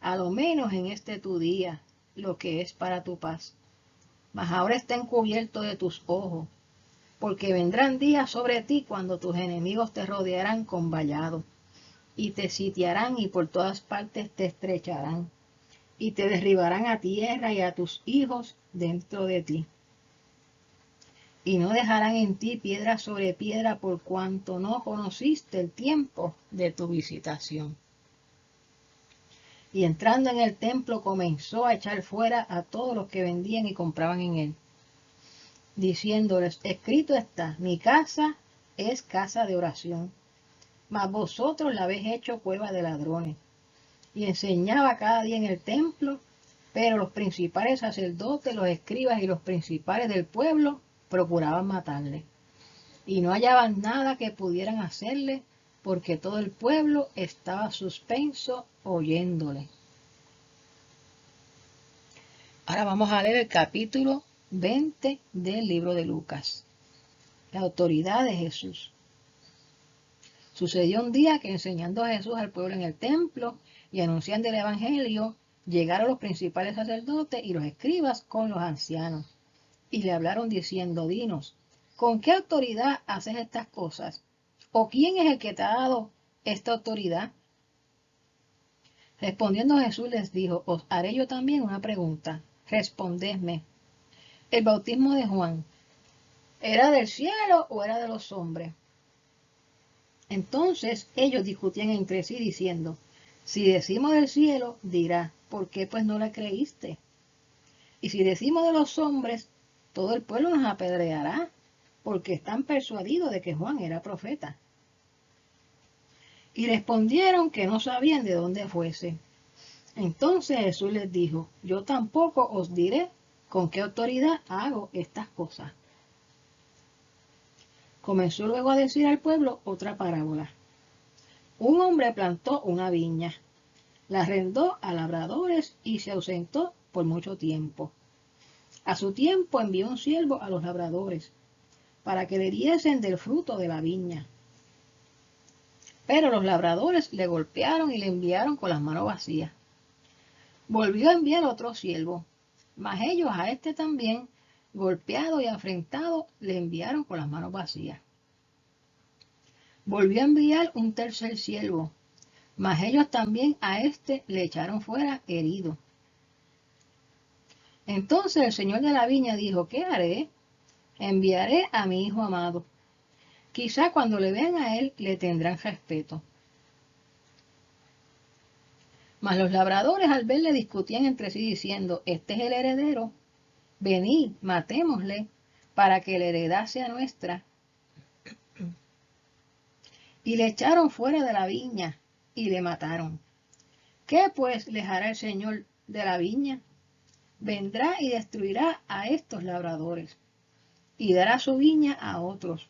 a lo menos en este tu día, lo que es para tu paz. Mas ahora está encubierto de tus ojos, porque vendrán días sobre ti cuando tus enemigos te rodearán con vallado, y te sitiarán y por todas partes te estrecharán, y te derribarán a tierra y a tus hijos dentro de ti. Y no dejarán en ti piedra sobre piedra, por cuanto no conociste el tiempo de tu visitación. Y entrando en el templo comenzó a echar fuera a todos los que vendían y compraban en él, diciéndoles: escrito está, mi casa es casa de oración, mas vosotros la habéis hecho cueva de ladrones. Y enseñaba cada día en el templo, pero los principales sacerdotes, los escribas y los principales del pueblo procuraban matarle. Y no hallaban nada que pudieran hacerle, porque todo el pueblo estaba suspenso oyéndole. Ahora vamos a leer el capítulo 20 del libro de Lucas. La autoridad de Jesús. Sucedió un día que enseñando a Jesús al pueblo en el templo y anunciando el evangelio, llegaron los principales sacerdotes y los escribas con los ancianos. Y le hablaron diciendo, dinos, ¿con qué autoridad haces estas cosas? ¿O quién es el que te ha dado esta autoridad? Respondiendo Jesús les dijo, os haré yo también una pregunta. Respondedme. ¿El bautismo de Juan era del cielo o era de los hombres? Entonces ellos discutían entre sí diciendo, si decimos del cielo, dirá, ¿por qué pues no la creíste? Y si decimos de los hombres, todo el pueblo nos apedreará, porque están persuadidos de que Juan era profeta. Y respondieron que no sabían de dónde fuese. Entonces Jesús les dijo, yo tampoco os diré con qué autoridad hago estas cosas. Comenzó luego a decir al pueblo otra parábola. Un hombre plantó una viña, la arrendó a labradores y se ausentó por mucho tiempo. A su tiempo envió un siervo a los labradores, para que le diesen del fruto de la viña. Pero los labradores le golpearon y le enviaron con las manos vacías. Volvió a enviar otro siervo, mas ellos a este también, golpeado y afrentado, le enviaron con las manos vacías. Volvió a enviar un tercer siervo, mas ellos también a este le echaron fuera herido. Entonces el señor de la viña dijo, ¿qué haré? Enviaré a mi hijo amado. Quizá cuando le vean a él le tendrán respeto. Mas los labradores al verle discutían entre sí diciendo, este es el heredero, venid, matémosle, para que la heredad sea nuestra. Y le echaron fuera de la viña y le mataron. ¿Qué pues les hará el señor de la viña? Vendrá y destruirá a estos labradores y dará su viña a otros.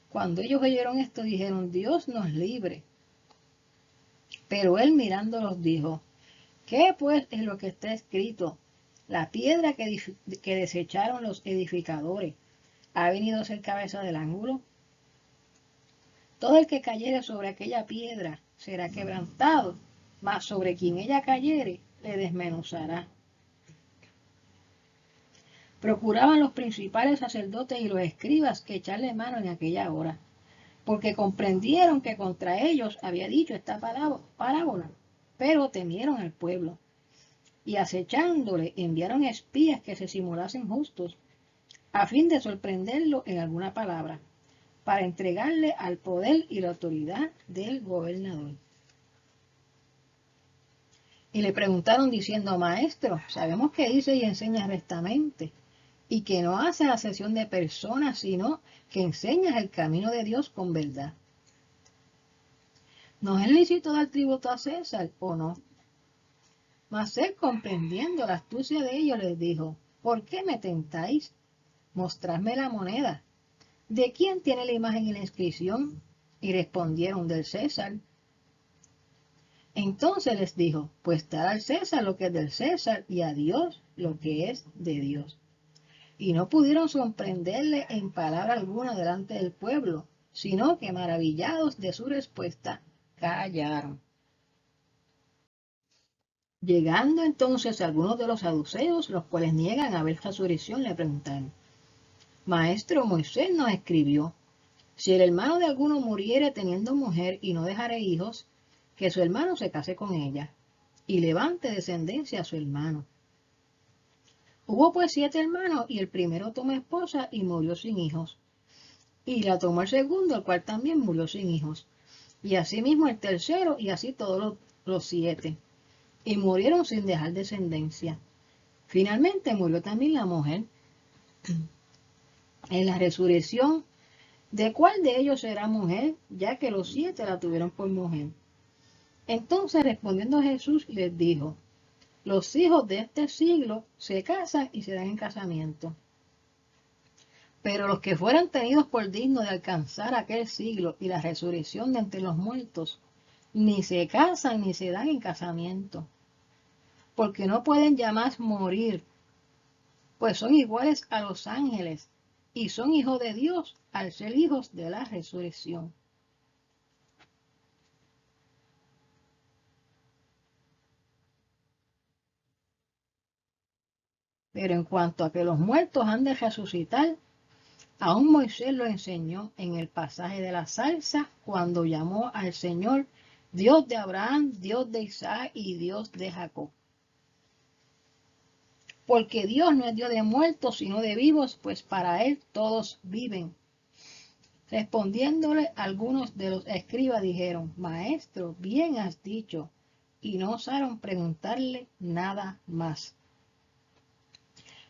Cuando ellos oyeron esto dijeron, Dios nos libre. Pero él mirándolos dijo, ¿qué pues es lo que está escrito? La piedra que desecharon los edificadores ha venido a ser cabeza del ángulo. Todo el que cayere sobre aquella piedra será quebrantado, mas sobre quien ella cayere le desmenuzará. Procuraban los principales sacerdotes y los escribas echarle mano en aquella hora, porque comprendieron que contra ellos había dicho esta parábola, pero temieron al pueblo. Y acechándole enviaron espías que se simulasen justos, a fin de sorprenderlo en alguna palabra, para entregarle al poder y la autoridad del gobernador. Y le preguntaron diciendo, Maestro, sabemos que dice y enseña rectamente, y que no haces acepción de personas, sino que enseñas el camino de Dios con verdad. ¿No es lícito dar tributo a César o no? Mas él, comprendiendo la astucia de ellos, les dijo, ¿por qué me tentáis? Mostradme la moneda. ¿De quién tiene la imagen y la inscripción? Y respondieron, del César. Entonces les dijo, pues dad al César lo que es del César y a Dios lo que es de Dios. Y no pudieron sorprenderle en palabra alguna delante del pueblo, sino que maravillados de su respuesta, callaron. Llegando entonces algunos de los saduceos, los cuales niegan haber resurrección, le preguntaron, Maestro, Moisés nos escribió, si el hermano de alguno muriere teniendo mujer y no dejare hijos, que su hermano se case con ella, y levante descendencia a su hermano. Hubo pues 7 hermanos, y el primero tomó esposa y murió sin hijos. Y la tomó el segundo, el cual también murió sin hijos. Y asimismo el tercero, y así todos los 7. Y murieron sin dejar descendencia. Finalmente murió también la mujer. En la resurrección ¿de cuál de ellos será mujer? Ya que los 7 la tuvieron por mujer. Entonces respondiendo Jesús les dijo, los hijos de este siglo se casan y se dan en casamiento. Pero los que fueran tenidos por dignos de alcanzar aquel siglo y la resurrección de entre los muertos, ni se casan ni se dan en casamiento, porque no pueden ya más morir, pues son iguales a los ángeles y son hijos de Dios al ser hijos de la resurrección. Pero en cuanto a que los muertos han de resucitar, aún Moisés lo enseñó en el pasaje de la zarza cuando llamó al Señor Dios de Abraham, Dios de Isaac y Dios de Jacob. Porque Dios no es Dios de muertos, sino de vivos, pues para Él todos viven. Respondiéndole algunos de los escribas dijeron, Maestro, bien has dicho, y no osaron preguntarle nada más.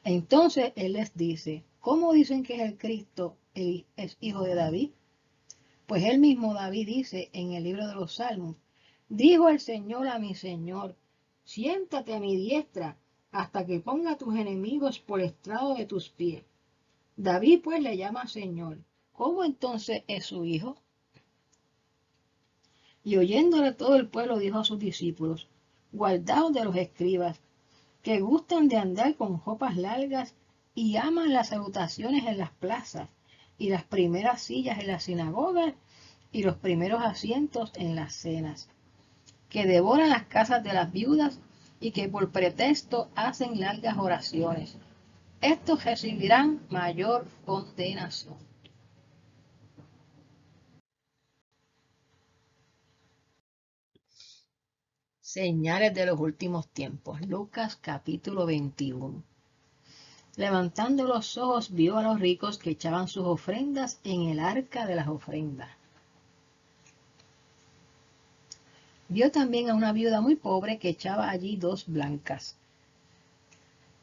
Entonces Él les dice, ¿cómo dicen que es el Cristo, es hijo de David? Pues él mismo David dice en el libro de los Salmos, dijo el Señor a mi Señor, siéntate a mi diestra hasta que ponga a tus enemigos por estrado de tus pies. David pues le llama Señor. ¿Cómo entonces es su hijo? Y oyéndole todo el pueblo dijo a sus discípulos, guardaos de los escribas, que gustan de andar con ropas largas y aman las salutaciones en las plazas y las primeras sillas en las sinagogas y los primeros asientos en las cenas, que devoran las casas de las viudas y que por pretexto hacen largas oraciones. Estos recibirán mayor condenación. Señales de los últimos tiempos. Lucas capítulo 21. Levantando los ojos vio a los ricos que echaban sus ofrendas en el arca de las ofrendas. Vio también a una viuda muy pobre que echaba allí 2 blancas.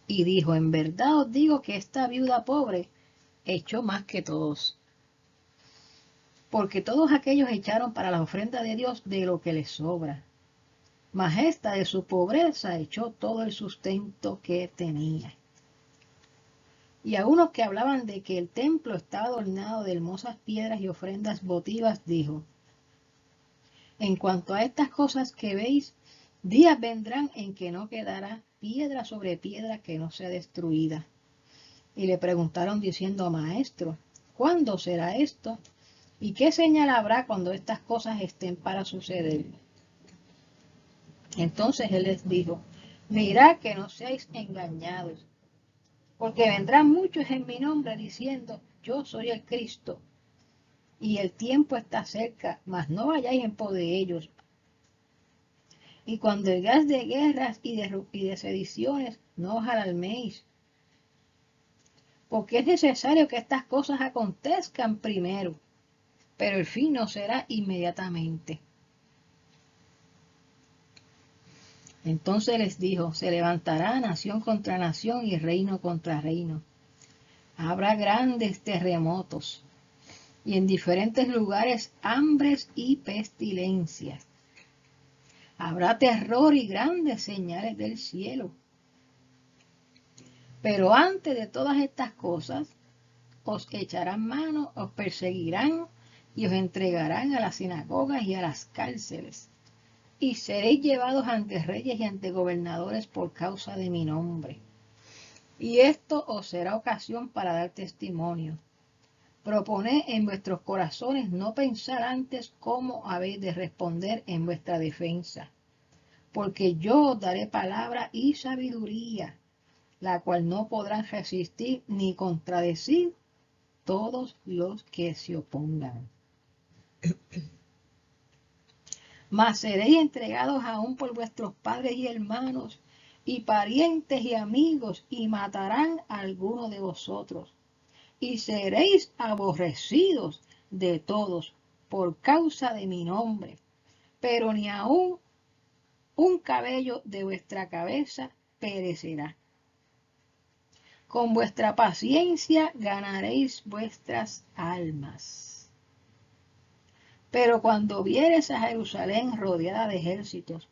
Y dijo, en verdad os digo que esta viuda pobre echó más que todos, porque todos aquellos echaron para la ofrenda de Dios de lo que les sobra. Mas esta de su pobreza echó todo el sustento que tenía. Y a unos que hablaban de que el templo estaba adornado de hermosas piedras y ofrendas votivas, dijo, en cuanto a estas cosas que veis, días vendrán en que no quedará piedra sobre piedra que no sea destruida. Y le preguntaron diciendo, Maestro, ¿cuándo será esto? ¿Y qué señal habrá cuando estas cosas estén para suceder? Entonces él les dijo, mirad que no seáis engañados, porque vendrán muchos en mi nombre diciendo, yo soy el Cristo, y el tiempo está cerca, mas no vayáis en pos de ellos. Y cuando oigáis de guerras y de sediciones, no os alarméis, porque es necesario que estas cosas acontezcan primero, pero el fin no será inmediatamente. Entonces les dijo, se levantará nación contra nación y reino contra reino. Habrá grandes terremotos y en diferentes lugares hambres y pestilencias. Habrá terror y grandes señales del cielo. Pero antes de todas estas cosas, os echarán mano, os perseguirán y os entregarán a las sinagogas y a las cárceles. Y seréis llevados ante reyes y ante gobernadores por causa de mi nombre. Y esto os será ocasión para dar testimonio. Proponed en vuestros corazones no pensar antes cómo habéis de responder en vuestra defensa, porque yo os daré palabra y sabiduría, la cual no podrán resistir ni contradecir todos los que se opongan. Mas seréis entregados aún por vuestros padres y hermanos, y parientes y amigos, y matarán a alguno de vosotros. Y seréis aborrecidos de todos por causa de mi nombre. Pero ni aun un cabello de vuestra cabeza perecerá. Con vuestra paciencia ganaréis vuestras almas. Pero cuando vieres a Jerusalén rodeada de ejércitos,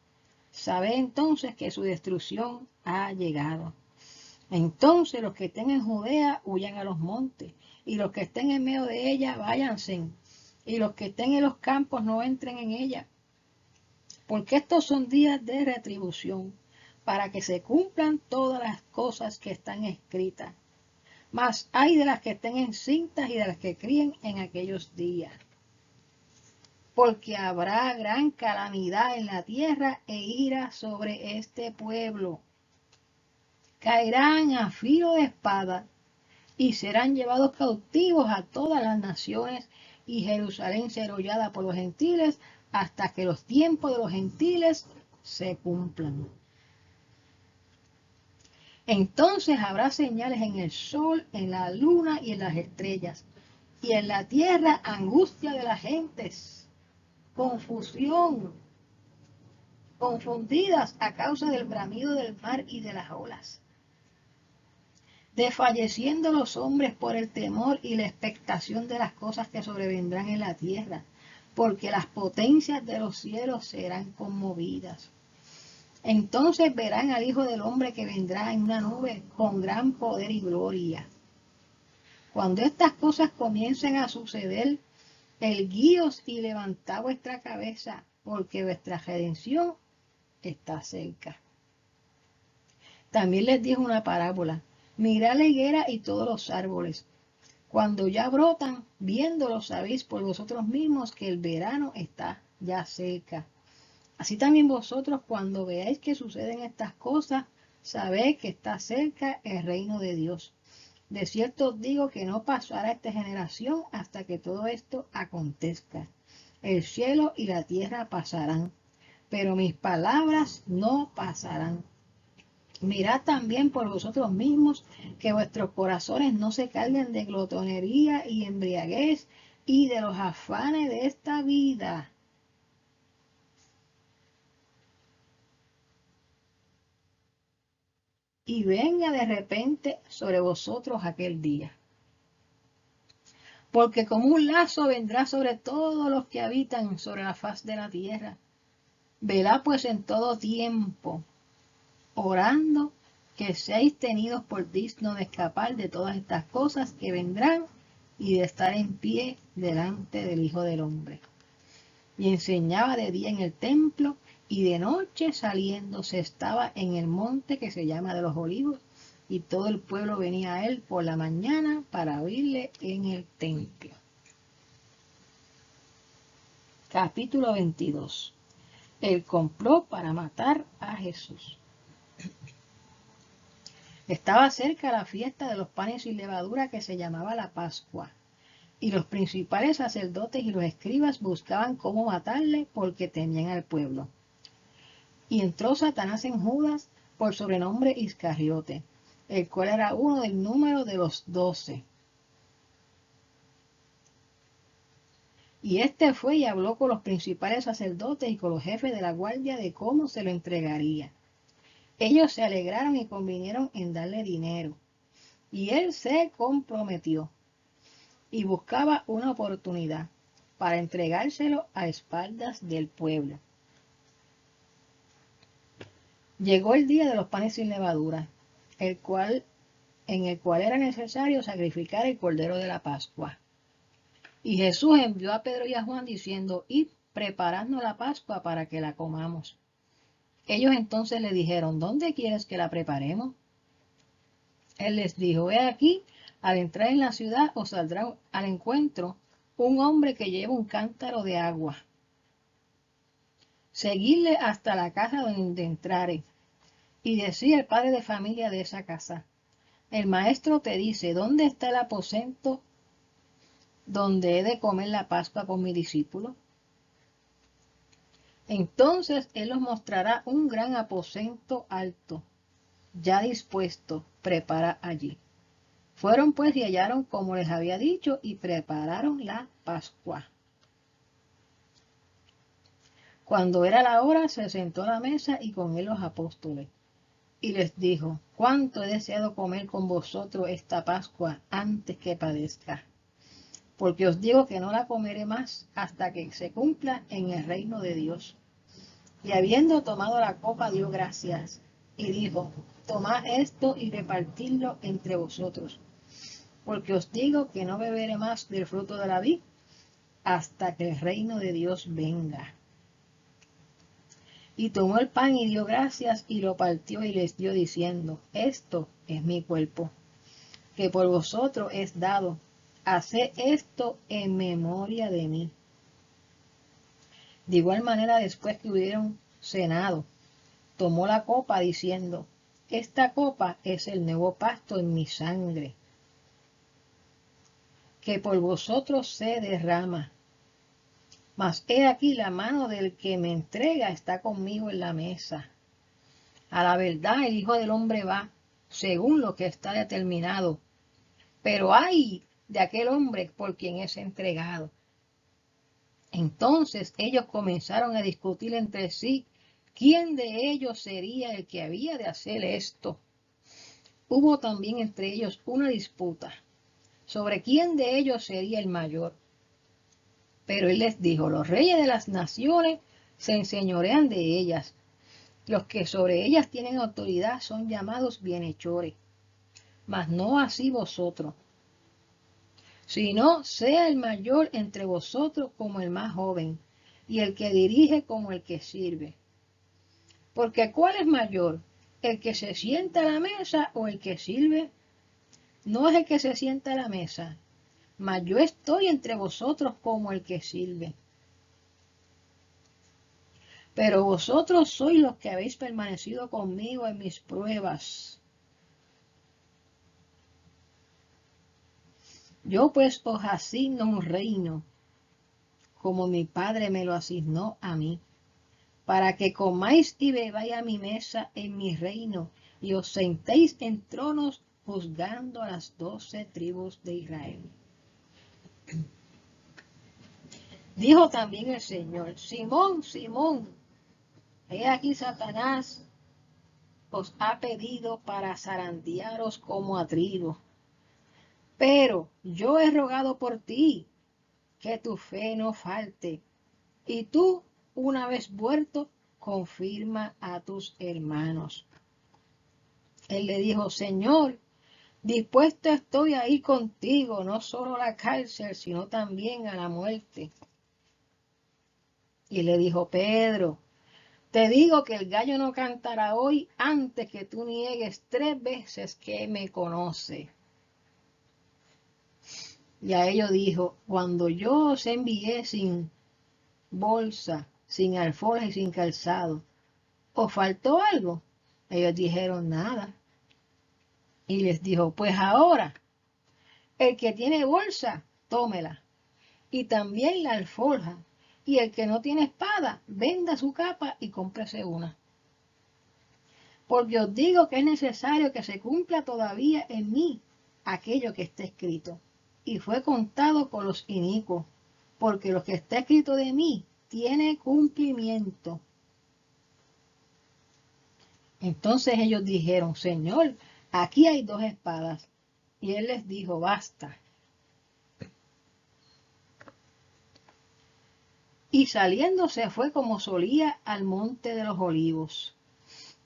sabe entonces que su destrucción ha llegado. Entonces los que estén en Judea huyan a los montes, y los que estén en medio de ella váyanse, y los que estén en los campos no entren en ella, porque estos son días de retribución, para que se cumplan todas las cosas que están escritas. Mas hay de las que estén encintas y de las que críen en aquellos días. Porque habrá gran calamidad en la tierra e ira sobre este pueblo. Caerán a filo de espada y serán llevados cautivos a todas las naciones, y Jerusalén será hollada por los gentiles hasta que los tiempos de los gentiles se cumplan. Entonces habrá señales en el sol, en la luna y en las estrellas, y en la tierra angustia de las gentes, confusión, confundidas a causa del bramido del mar y de las olas, desfalleciendo los hombres por el temor y la expectación de las cosas que sobrevendrán en la tierra, porque las potencias de los cielos serán conmovidas. Entonces verán al Hijo del Hombre que vendrá en una nube con gran poder y gloria. Cuando estas cosas comiencen a suceder, erguíos y levantad vuestra cabeza, porque vuestra redención está cerca. También les dijo una parábola: mirad la higuera y todos los árboles. Cuando ya brotan, viéndolos sabéis por vosotros mismos que el verano está ya cerca. Así también vosotros, cuando veáis que suceden estas cosas, sabéis que está cerca el reino de Dios. De cierto os digo que no pasará esta generación hasta que todo esto acontezca. El cielo y la tierra pasarán, pero mis palabras no pasarán. Mirad también por vosotros mismos que vuestros corazones no se carguen de glotonería y embriaguez y de los afanes de esta vida. Y venga de repente sobre vosotros aquel día. Porque como un lazo vendrá sobre todos los que habitan sobre la faz de la tierra. Velad pues en todo tiempo, orando que seáis tenidos por dignos de escapar de todas estas cosas que vendrán y de estar en pie delante del Hijo del Hombre. Y enseñaba de día en el templo, y de noche saliendo se estaba en el monte que se llama de los Olivos, y todo el pueblo venía a él por la mañana para oírle en el templo. Capítulo 22. El complot para matar a Jesús. Estaba cerca la fiesta de los panes sin levadura que se llamaba la Pascua, y los principales sacerdotes y los escribas buscaban cómo matarle porque temían al pueblo. Y entró Satanás en Judas, por sobrenombre Iscariote, el cual era uno del número de los 12. Y este fue y habló con los principales sacerdotes y con los jefes de la guardia de cómo se lo entregaría. Ellos se alegraron y convinieron en darle dinero. Y él se comprometió y buscaba una oportunidad para entregárselo a espaldas del pueblo. Llegó el día de los panes sin levadura, en el cual era necesario sacrificar el cordero de la Pascua. Y Jesús envió a Pedro y a Juan diciendo: id, preparadnos la Pascua para que la comamos. Ellos entonces le dijeron: ¿dónde quieres que la preparemos? Él les dijo: he aquí, al entrar en la ciudad os saldrá al encuentro un hombre que lleva un cántaro de agua. Seguidle hasta la casa donde entrare, y decía el padre de familia de esa casa: el maestro te dice, ¿dónde está el aposento donde he de comer la Pascua con mi discípulo? Entonces él los mostrará un gran aposento alto, ya dispuesto, prepara allí. Fueron pues y hallaron como les había dicho, y prepararon la Pascua. Cuando era la hora, se sentó a la mesa y con él los apóstoles. Y les dijo: cuánto he deseado comer con vosotros esta Pascua antes que padezca. porque os digo que no la comeré más hasta que se cumpla en el reino de Dios. Y habiendo tomado la copa, dio gracias, y dijo, tomad esto y repartidlo entre vosotros, porque os digo que no beberé más del fruto de la vid hasta que el reino de Dios venga. Y tomó el pan y dio gracias, y lo partió y les dio diciendo, esto es mi cuerpo, que por vosotros es dado. Haced esto en memoria de mí. De igual manera, después que hubieron cenado, tomó la copa diciendo, esta copa es el nuevo pacto en mi sangre, que por vosotros se derrama. Mas he aquí la mano del que me entrega está conmigo en la mesa. A la verdad el Hijo del Hombre va, según lo que está determinado, pero ay de aquel hombre por quien es entregado. Entonces ellos comenzaron a discutir entre sí quién de ellos sería el que había de hacer esto. Hubo también entre ellos una disputa sobre quién de ellos sería el mayor. Pero él les dijo, los reyes de las naciones se enseñorean de ellas. Los que sobre ellas tienen autoridad son llamados bienhechores, mas no así vosotros, sino sea el mayor entre vosotros como el más joven, y el que dirige como el que sirve. Porque ¿cuál es mayor? ¿El que se sienta a la mesa o el que sirve? No es el que se sienta a la mesa, mas yo estoy entre vosotros como el que sirve. Pero vosotros sois los que habéis permanecido conmigo en mis pruebas. Yo pues os asigno un reino, como mi Padre me lo asignó a mí, para que comáis y bebáis a mi mesa en mi reino, y os sentéis en tronos juzgando a las 12 tribus de Israel. Dijo también el Señor, Simón, Simón, he aquí Satanás os ha pedido para zarandearos como a trigo. Pero yo he rogado por ti, que tu fe no falte, y tú, una vez vuelto, confirma a tus hermanos. Él le dijo, Señor, dispuesto estoy a ir contigo, no solo a la cárcel, sino también a la muerte. Y le dijo, Pedro, te digo que el gallo no cantará hoy antes que tú niegues 3 veces que me conoce. Y a ellos dijo, cuando yo os envié sin bolsa, sin alforja y sin calzado, ¿os faltó algo? Ellos dijeron nada. Y les dijo, pues ahora, el que tiene bolsa, tómela, y también la alforja, y el que no tiene espada, venda su capa y cómprese una. Porque os digo que es necesario que se cumpla todavía en mí aquello que está escrito. Y fue contado con los inicuos, porque lo que está escrito de mí tiene cumplimiento. Entonces ellos dijeron, Señor, aquí hay 2 espadas. Y él les dijo, basta. Y saliendo se fue como solía al monte de los olivos.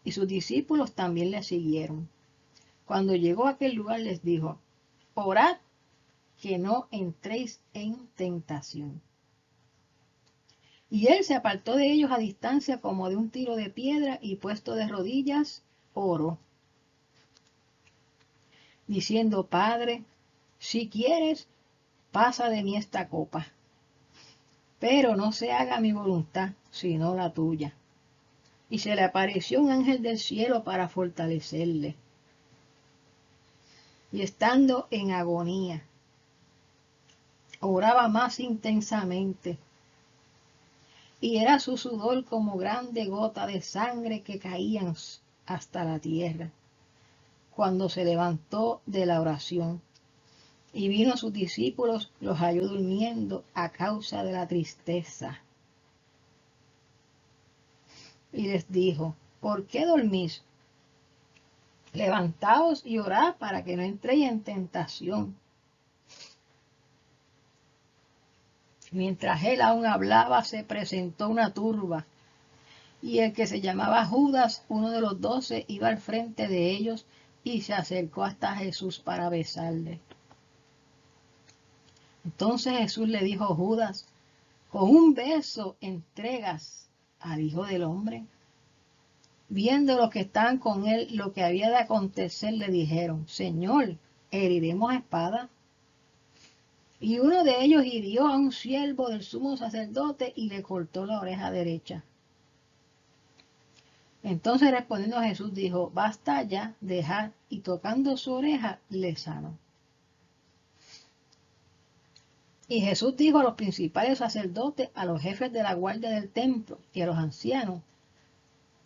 Y sus discípulos también le siguieron. Cuando llegó a aquel lugar les dijo, orad que no entréis en tentación. Y él se apartó de ellos a distancia como de un tiro de piedra y puesto de rodillas, oró, diciendo, Padre, si quieres, pasa de mí esta copa, pero no se haga mi voluntad, sino la tuya. Y se le apareció un ángel del cielo para fortalecerle. Y estando en agonía, oraba más intensamente, y era su sudor como grande gota de sangre que caían hasta la tierra, cuando se levantó de la oración. Y vino a sus discípulos, los halló durmiendo a causa de la tristeza. Y les dijo, ¿por qué dormís? Levantaos y orad para que no entréis en tentación. Mientras él aún hablaba, se presentó una turba, y el que se llamaba Judas, uno de los 12, iba al frente de ellos y se acercó hasta Jesús para besarle. Entonces Jesús le dijo a Judas: ¿con un beso entregas al Hijo del Hombre? Viendo los que estaban con él lo que había de acontecer, le dijeron: Señor, ¿heriremos a espada? Y uno de ellos hirió a un siervo del sumo sacerdote y le cortó la oreja derecha. Entonces respondiendo Jesús dijo: basta ya, dejad, y tocando su oreja le sanó. Y Jesús dijo a los principales sacerdotes, a los jefes de la guardia del templo y a los ancianos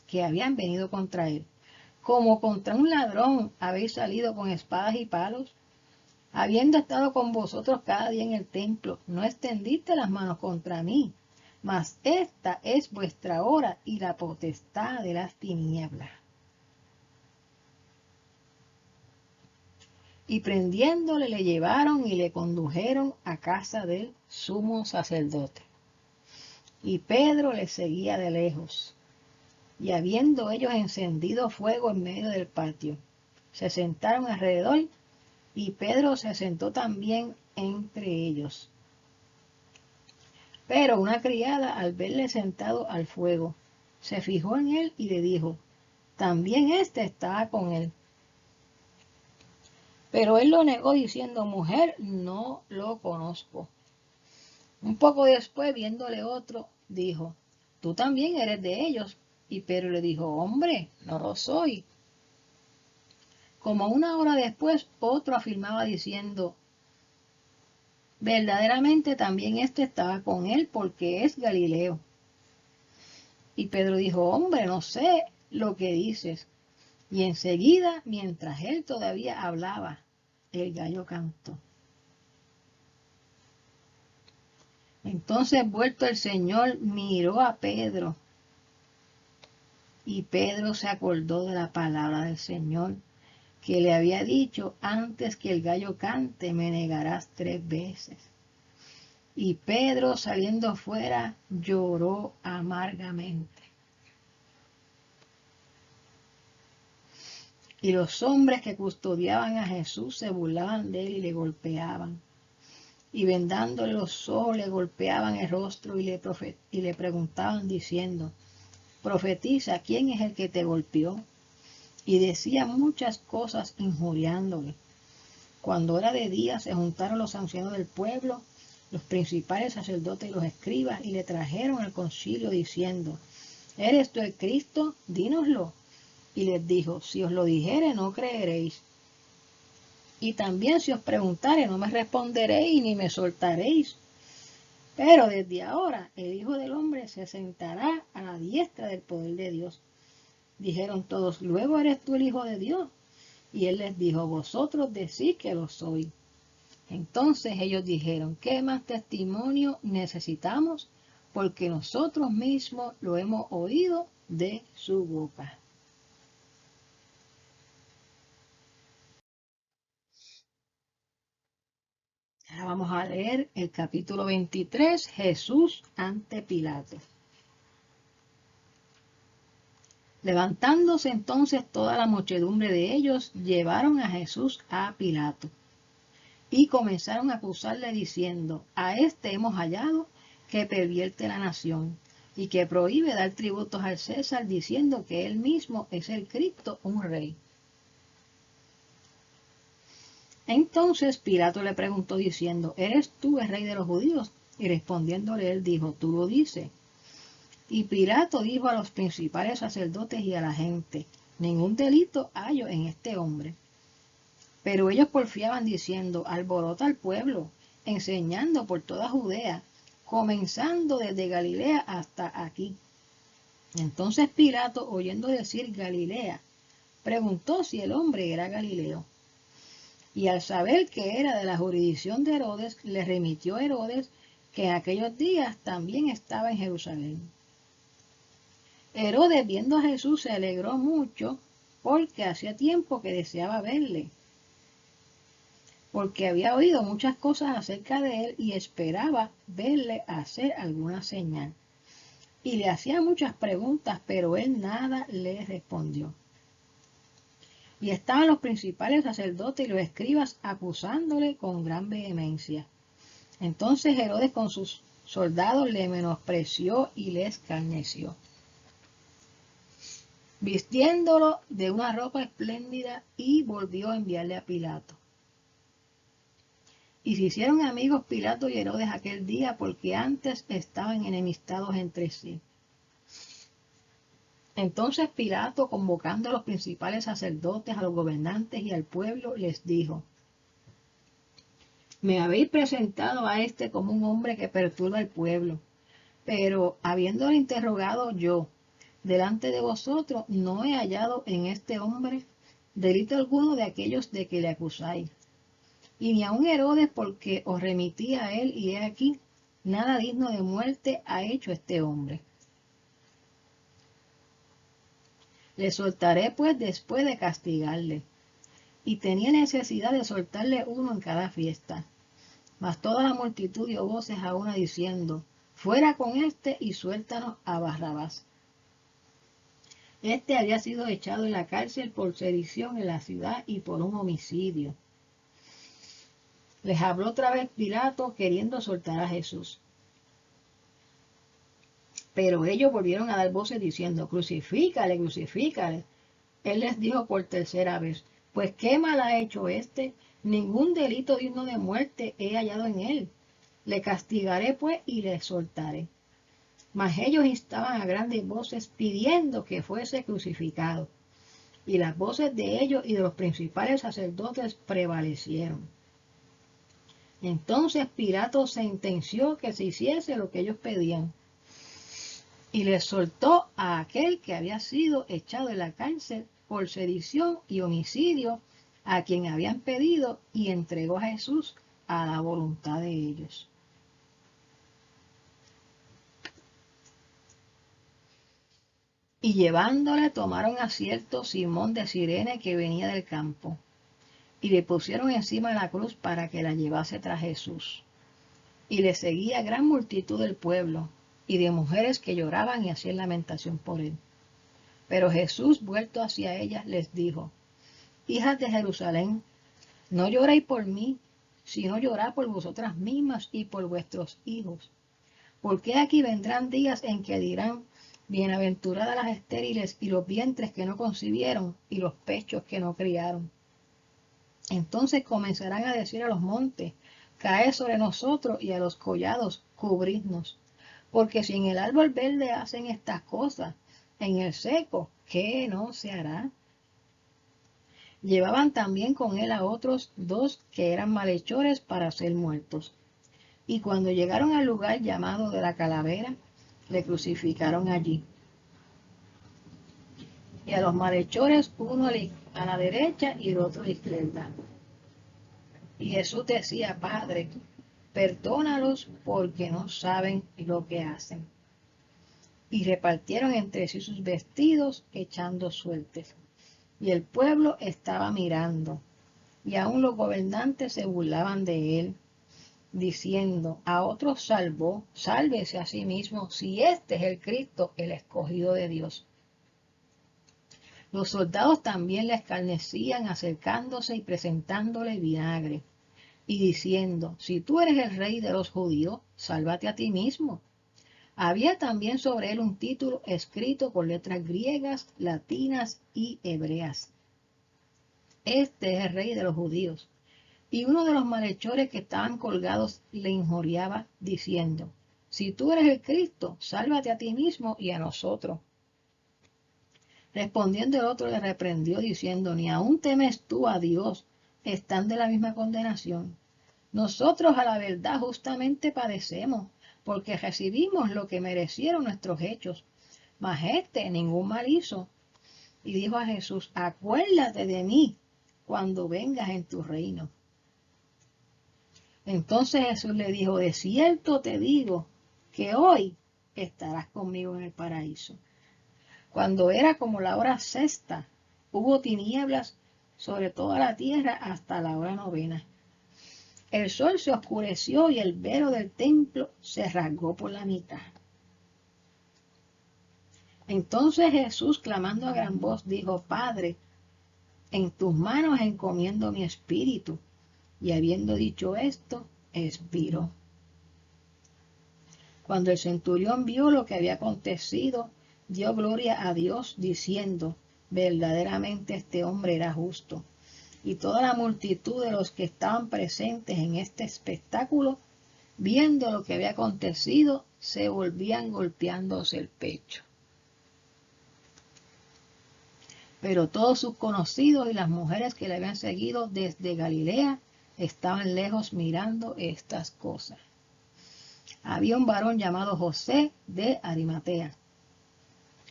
que habían venido contra él: como contra un ladrón habéis salido con espadas y palos. Habiendo estado con vosotros cada día en el templo, no extendiste las manos contra mí, mas esta es vuestra hora y la potestad de las tinieblas. Y prendiéndole le llevaron y le condujeron a casa del sumo sacerdote. Y Pedro le seguía de lejos. Y habiendo ellos encendido fuego en medio del patio, se sentaron alrededor, y Pedro se sentó también entre ellos. Pero una criada, al verle sentado al fuego, se fijó en él y le dijo: también éste estaba con él. Pero él lo negó diciendo: mujer, no lo conozco. Un poco después, viéndole otro, dijo: tú también eres de ellos. Y Pedro le dijo: hombre, no lo soy. Como una hora después, otro afirmaba diciendo: verdaderamente también este estaba con él, porque es Galileo. Y Pedro dijo: hombre, no sé lo que dices. Y enseguida, mientras él todavía hablaba, el gallo cantó. Entonces, vuelto el Señor, miró a Pedro, y Pedro se acordó de la palabra del Señor, que le había dicho: antes que el gallo cante, me negarás 3 veces. Y Pedro, saliendo fuera, lloró amargamente. Y los hombres que custodiaban a Jesús se burlaban de él y le golpeaban. Y vendándole los ojos le golpeaban el rostro y le preguntaban diciendo: profetiza, ¿quién es el que te golpeó? Y decía muchas cosas injuriándole. Cuando era de día, se juntaron los ancianos del pueblo, los principales sacerdotes y los escribas, y le trajeron al concilio diciendo: ¿eres tú el Cristo? Dínoslo. Y les dijo: si os lo dijere, no creeréis. Y también si os preguntare, no me responderéis ni me soltaréis. Pero desde ahora el Hijo del Hombre se sentará a la diestra del poder de Dios. Dijeron todos: ¿luego eres tú el Hijo de Dios? Y él les dijo: vosotros decís que lo soy. Entonces ellos dijeron: ¿qué más testimonio necesitamos? Porque nosotros mismos lo hemos oído de su boca. Ahora vamos a leer el capítulo 23, Jesús ante Pilato. Levantándose entonces toda la muchedumbre de ellos, llevaron a Jesús a Pilato. Y comenzaron a acusarle diciendo: a este hemos hallado que pervierte la nación, y que prohíbe dar tributos al César, diciendo que él mismo es el Cristo, un rey. Entonces Pilato le preguntó diciendo: ¿eres tú el rey de los judíos? Y respondiéndole él dijo: tú lo dices. Y Pilato dijo a los principales sacerdotes y a la gente: ningún delito hallo en este hombre. Pero ellos porfiaban diciendo: alborota al pueblo, enseñando por toda Judea, comenzando desde Galilea hasta aquí. Entonces Pilato, oyendo decir Galilea, preguntó si el hombre era Galileo. Y al saber que era de la jurisdicción de Herodes, le remitió Herodes, que en aquellos días también estaba en Jerusalén. Herodes, viendo a Jesús, se alegró mucho, porque hacía tiempo que deseaba verle, porque había oído muchas cosas acerca de él y esperaba verle hacer alguna señal. Y le hacía muchas preguntas, pero él nada le respondió. Y estaban los principales sacerdotes y los escribas acusándole con gran vehemencia. Entonces Herodes con sus soldados le menospreció y le escarneció, vistiéndolo de una ropa espléndida, y volvió a enviarle a Pilato. Y se hicieron amigos Pilato y Herodes aquel día, porque antes estaban enemistados entre sí. Entonces Pilato, convocando a los principales sacerdotes, a los gobernantes y al pueblo, les dijo: Me habéis presentado a este como un hombre que perturba al pueblo, pero habiéndole interrogado yo delante de vosotros, no he hallado en este hombre delito alguno de aquellos de que le acusáis. Y ni aun Herodes, porque os remití a él, y he aquí, nada digno de muerte ha hecho este hombre. Le soltaré pues después de castigarle. Y tenía necesidad de soltarle uno en cada fiesta. Mas toda la multitud dio voces a una diciendo: Fuera con este y suéltanos a Barrabás. Este había sido echado en la cárcel por sedición en la ciudad y por un homicidio. Les habló otra vez Pilato, queriendo soltar a Jesús. Pero ellos volvieron a dar voces diciendo: Crucifícale, crucifícale. Él les dijo por tercera vez: Pues qué mal ha hecho este, ningún delito digno de muerte he hallado en él. Le castigaré pues y le soltaré. Mas ellos instaban a grandes voces pidiendo que fuese crucificado. Y las voces de ellos y de los principales sacerdotes prevalecieron. Entonces Pilato sentenció que se hiciese lo que ellos pedían, y les soltó a aquel que había sido echado en la cárcel por sedición y homicidio, a quien habían pedido, y entregó a Jesús a la voluntad de ellos. Y llevándole tomaron a cierto Simón de Cirene que venía del campo, y le pusieron encima de la cruz para que la llevase tras Jesús. Y le seguía gran multitud del pueblo, y de mujeres que lloraban y hacían lamentación por él. Pero Jesús, vuelto hacia ellas, les dijo: Hijas de Jerusalén, no lloréis por mí, sino llorad por vosotras mismas y por vuestros hijos. Porque aquí vendrán días en que dirán: Bienaventuradas las estériles y los vientres que no concibieron y los pechos que no criaron. Entonces comenzarán a decir a los montes: Caed sobre nosotros, y a los collados: cubridnos. Porque si en el árbol verde hacen estas cosas, en el seco, ¿qué no se hará? Llevaban también con él a otros dos que eran malhechores para ser muertos. Y cuando llegaron al lugar llamado de la Calavera, le crucificaron allí. Y a los malhechores, uno a la derecha y el otro a la izquierda. Y Jesús decía: Padre, perdónalos, porque no saben lo que hacen. Y repartieron entre sí sus vestidos, echando suertes. Y el pueblo estaba mirando, y aun los gobernantes se burlaban de él, diciendo: A otros salvó, sálvese a sí mismo, si este es el Cristo, el escogido de Dios. Los soldados también le escarnecían, acercándose y presentándole vinagre, y diciendo: Si tú eres el rey de los judíos, sálvate a ti mismo. Había también sobre él un título escrito con letras griegas, latinas y hebreas: Este es el rey de los judíos. Y uno de los malhechores que estaban colgados le injuriaba, diciendo: Si tú eres el Cristo, sálvate a ti mismo y a nosotros. Respondiendo el otro le reprendió, diciendo: Ni aún temes tú a Dios, estando en la misma condenación. Nosotros a la verdad justamente padecemos, porque recibimos lo que merecieron nuestros hechos. Mas este ningún mal hizo. Y dijo a Jesús: Acuérdate de mí cuando vengas en tu reino. Entonces Jesús le dijo: De cierto te digo que hoy estarás conmigo en el paraíso. Cuando era como la hora sexta, hubo tinieblas sobre toda la tierra hasta la hora novena. El sol se oscureció y el velo del templo se rasgó por la mitad. Entonces Jesús, clamando a gran voz, dijo: Padre, en tus manos encomiendo mi espíritu. Y habiendo dicho esto, expiró. Cuando el centurión vio lo que había acontecido, dio gloria a Dios, diciendo: verdaderamente este hombre era justo. Y toda la multitud de los que estaban presentes en este espectáculo, viendo lo que había acontecido, se volvían golpeándose el pecho. Pero todos sus conocidos y las mujeres que le habían seguido desde Galilea estaban lejos mirando estas cosas. Había un varón llamado José de Arimatea,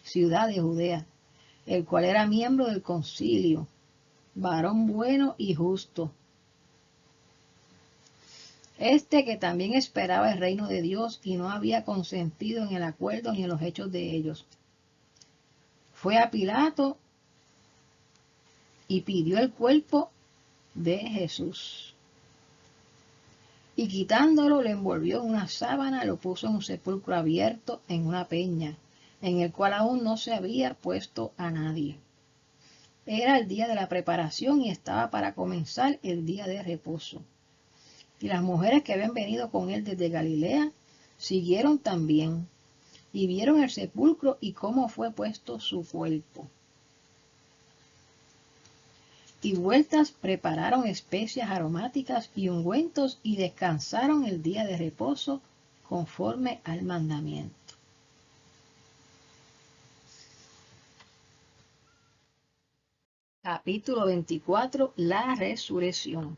ciudad de Judea, el cual era miembro del concilio, varón bueno y justo. Este que también esperaba el reino de Dios y no había consentido en el acuerdo ni en los hechos de ellos. Fue a Pilato y pidió el cuerpo de Jesús. Y quitándolo, lo envolvió en una sábana, lo puso en un sepulcro abierto en una peña, en el cual aún no se había puesto a nadie. Era el día de la preparación y estaba para comenzar el día de reposo. Y las mujeres que habían venido con él desde Galilea siguieron también, y vieron el sepulcro y cómo fue puesto su cuerpo. Y vueltas prepararon especias aromáticas y ungüentos y descansaron el día de reposo conforme al mandamiento. Capítulo 24. La resurrección.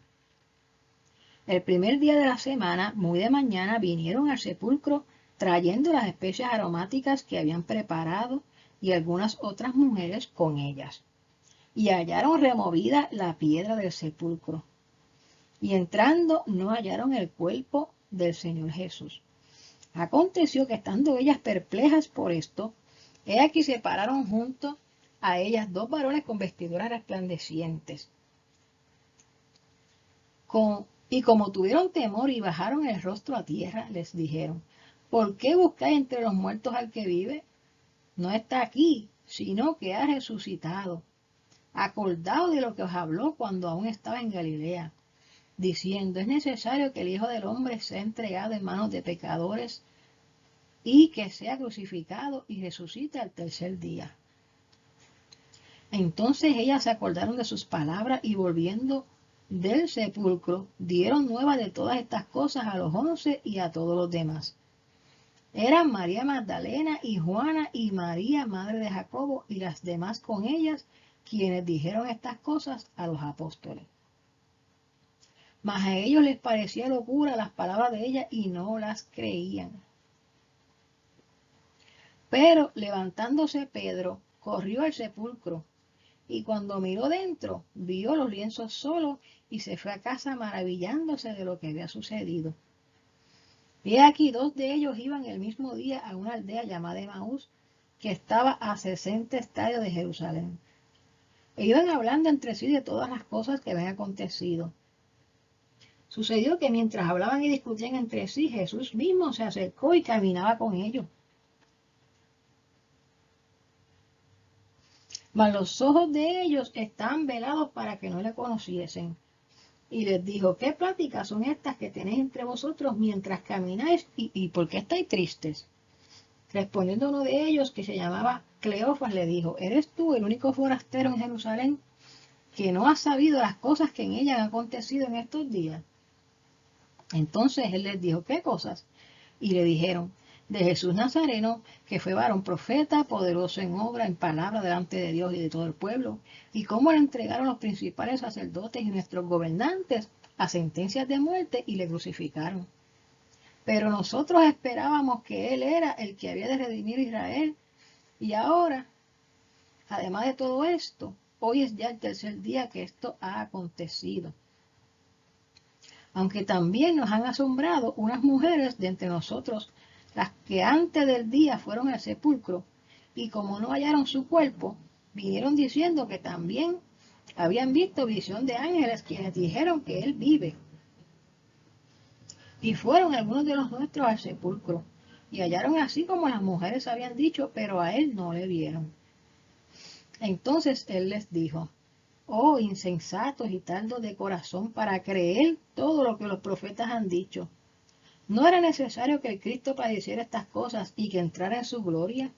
El primer día de la semana, muy de mañana, vinieron al sepulcro trayendo las especias aromáticas que habían preparado y algunas otras mujeres con ellas. Y hallaron removida la piedra del sepulcro. Y entrando no hallaron el cuerpo del Señor Jesús. Aconteció que estando ellas perplejas por esto, he aquí se pararon junto a ellas dos varones con vestiduras resplandecientes. Y como tuvieron temor y bajaron el rostro a tierra, les dijeron: ¿por qué buscáis entre los muertos al que vive? No está aquí, sino que ha resucitado. Acordado de lo que os habló cuando aún estaba en Galilea, diciendo: es necesario que el Hijo del Hombre sea entregado en manos de pecadores y que sea crucificado y resucite al tercer día. Entonces ellas se acordaron de sus palabras y volviendo del sepulcro dieron nueva de todas estas cosas a los 11 y a todos los demás. Eran María Magdalena y Juana y María, madre de Jacobo, y las demás con ellas, quienes dijeron estas cosas a los apóstoles. Mas a ellos les parecía locura las palabras de ella y no las creían. Pero levantándose Pedro, corrió al sepulcro, y cuando miró dentro, vio los lienzos solos y se fue a casa maravillándose de lo que había sucedido. Y aquí dos de ellos iban el mismo día a una aldea llamada Emaús, que estaba a 60 estadios de Jerusalén. E iban hablando entre sí de todas las cosas que habían acontecido. Sucedió que mientras hablaban y discutían entre sí, Jesús mismo se acercó y caminaba con ellos. Mas los ojos de ellos estaban velados para que no le conociesen. Y les dijo: ¿qué pláticas son estas que tenéis entre vosotros mientras camináis? ¿Y por qué estáis tristes? Respondiendo uno de ellos, que se llamaba Cleofas, le dijo: ¿eres tú el único forastero en Jerusalén que no has sabido las cosas que en ella han acontecido en estos días? Entonces él les dijo: ¿qué cosas? Y le dijeron: de Jesús Nazareno, que fue varón profeta, poderoso en obra, en palabra delante de Dios y de todo el pueblo, y cómo le entregaron los principales sacerdotes y nuestros gobernantes a sentencias de muerte y le crucificaron. Pero nosotros esperábamos que él era el que había de redimir a Israel, y ahora, además de todo esto, hoy es ya el tercer día que esto ha acontecido. Aunque también nos han asombrado unas mujeres de entre nosotros, las que antes del día fueron al sepulcro, y como no hallaron su cuerpo, vinieron diciendo que también habían visto visión de ángeles, quienes dijeron que él vive. Y fueron algunos de los nuestros al sepulcro, y hallaron así como las mujeres habían dicho, pero a él no le vieron. Entonces él les dijo: oh insensatos y tardos de corazón para creer todo lo que los profetas han dicho. ¿No era necesario que el Cristo padeciera estas cosas y que entrara en su gloria?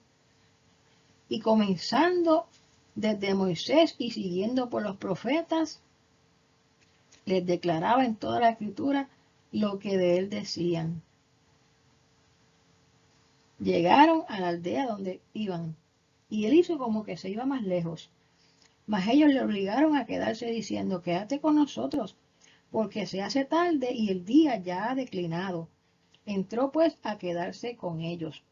Y comenzando desde Moisés y siguiendo por los profetas, les declaraba en toda la escritura lo que de él decían. Llegaron a la aldea donde iban, y él hizo como que se iba más lejos. Mas ellos le obligaron a quedarse diciendo: quédate con nosotros, porque se hace tarde y el día ya ha declinado. Entró pues a quedarse con ellos.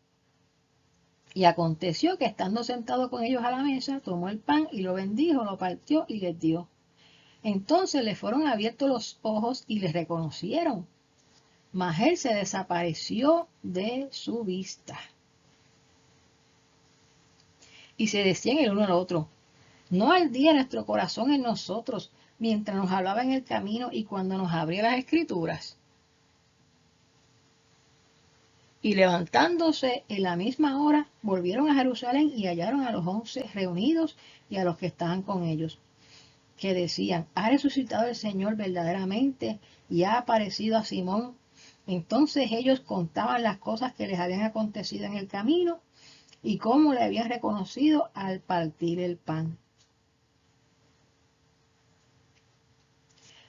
Y aconteció que estando sentado con ellos a la mesa, tomó el pan y lo bendijo, lo partió y les dio. Entonces les fueron abiertos los ojos y les reconocieron. Mas él se desapareció de su vista. Y se decían el uno al otro: ¿no ardía nuestro corazón en nosotros mientras nos hablaba en el camino y cuando nos abría las escrituras? Y levantándose en la misma hora, volvieron a Jerusalén y hallaron a los 11 reunidos y a los que estaban con ellos, que decían: ha resucitado el Señor verdaderamente y ha aparecido a Simón. Entonces ellos contaban las cosas que les habían acontecido en el camino y cómo le habían reconocido al partir el pan.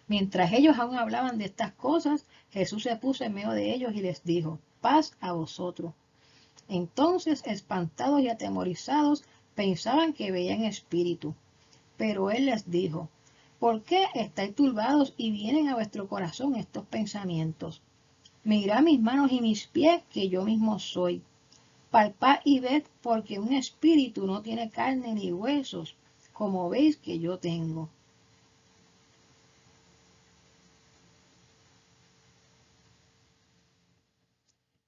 Mientras ellos aún hablaban de estas cosas, Jesús se puso en medio de ellos y les dijo: paz a vosotros. Entonces, espantados y atemorizados, pensaban que veían espíritu. Pero él les dijo: ¿por qué estáis turbados y vienen a vuestro corazón estos pensamientos? Mirad mis manos y mis pies, que yo mismo soy. Palpad y ved, porque un espíritu no tiene carne ni huesos, como veis que yo tengo.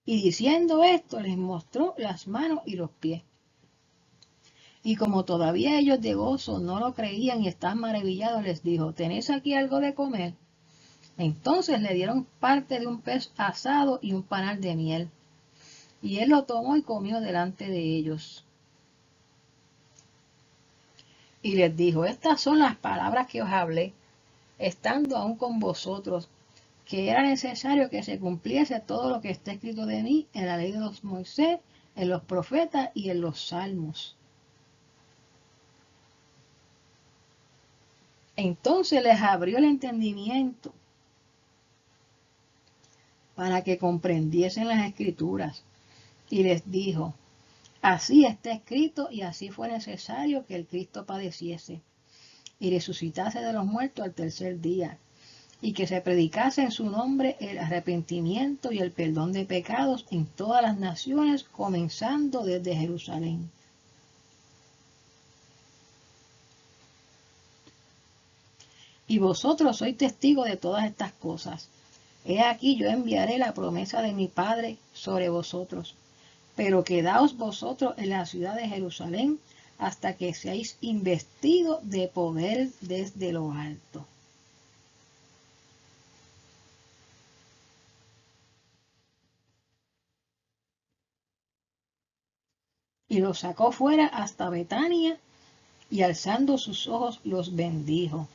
Y diciendo esto, les mostró las manos y los pies. Y como todavía ellos de gozo no lo creían y estaban maravillados, les dijo: ¿tenéis aquí algo de comer? Entonces le dieron parte de un pez asado y un panal de miel. Y él lo tomó y comió delante de ellos. Y les dijo: estas son las palabras que os hablé, estando aún con vosotros, que era necesario que se cumpliese todo lo que está escrito de mí en la ley de los Moisés, en los profetas y en los salmos. Entonces les abrió el entendimiento para que comprendiesen las escrituras, y les dijo: así está escrito y así fue necesario que el Cristo padeciese y resucitase de los muertos al tercer día, y que se predicase en su nombre el arrepentimiento y el perdón de pecados en todas las naciones, comenzando desde Jerusalén. Y vosotros sois testigos de todas estas cosas. He aquí yo enviaré la promesa de mi Padre sobre vosotros, pero quedaos vosotros en la ciudad de Jerusalén hasta que seáis investidos de poder desde lo alto. Y los sacó fuera hasta Betania, y alzando sus ojos los bendijo.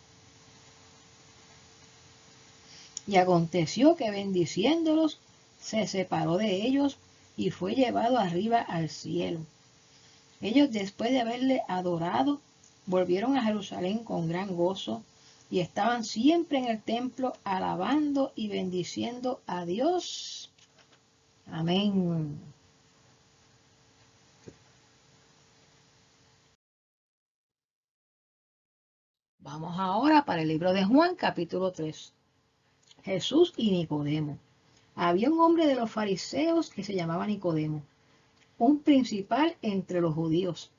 Y aconteció que bendiciéndolos, se separó de ellos y fue llevado arriba al cielo. Ellos, después de haberle adorado, volvieron a Jerusalén con gran gozo y estaban siempre en el templo alabando y bendiciendo a Dios. Amén. Vamos ahora para el libro de Juan, capítulo 3. Jesús y Nicodemo. Había un hombre de los fariseos que se llamaba Nicodemo, un principal entre los judíos.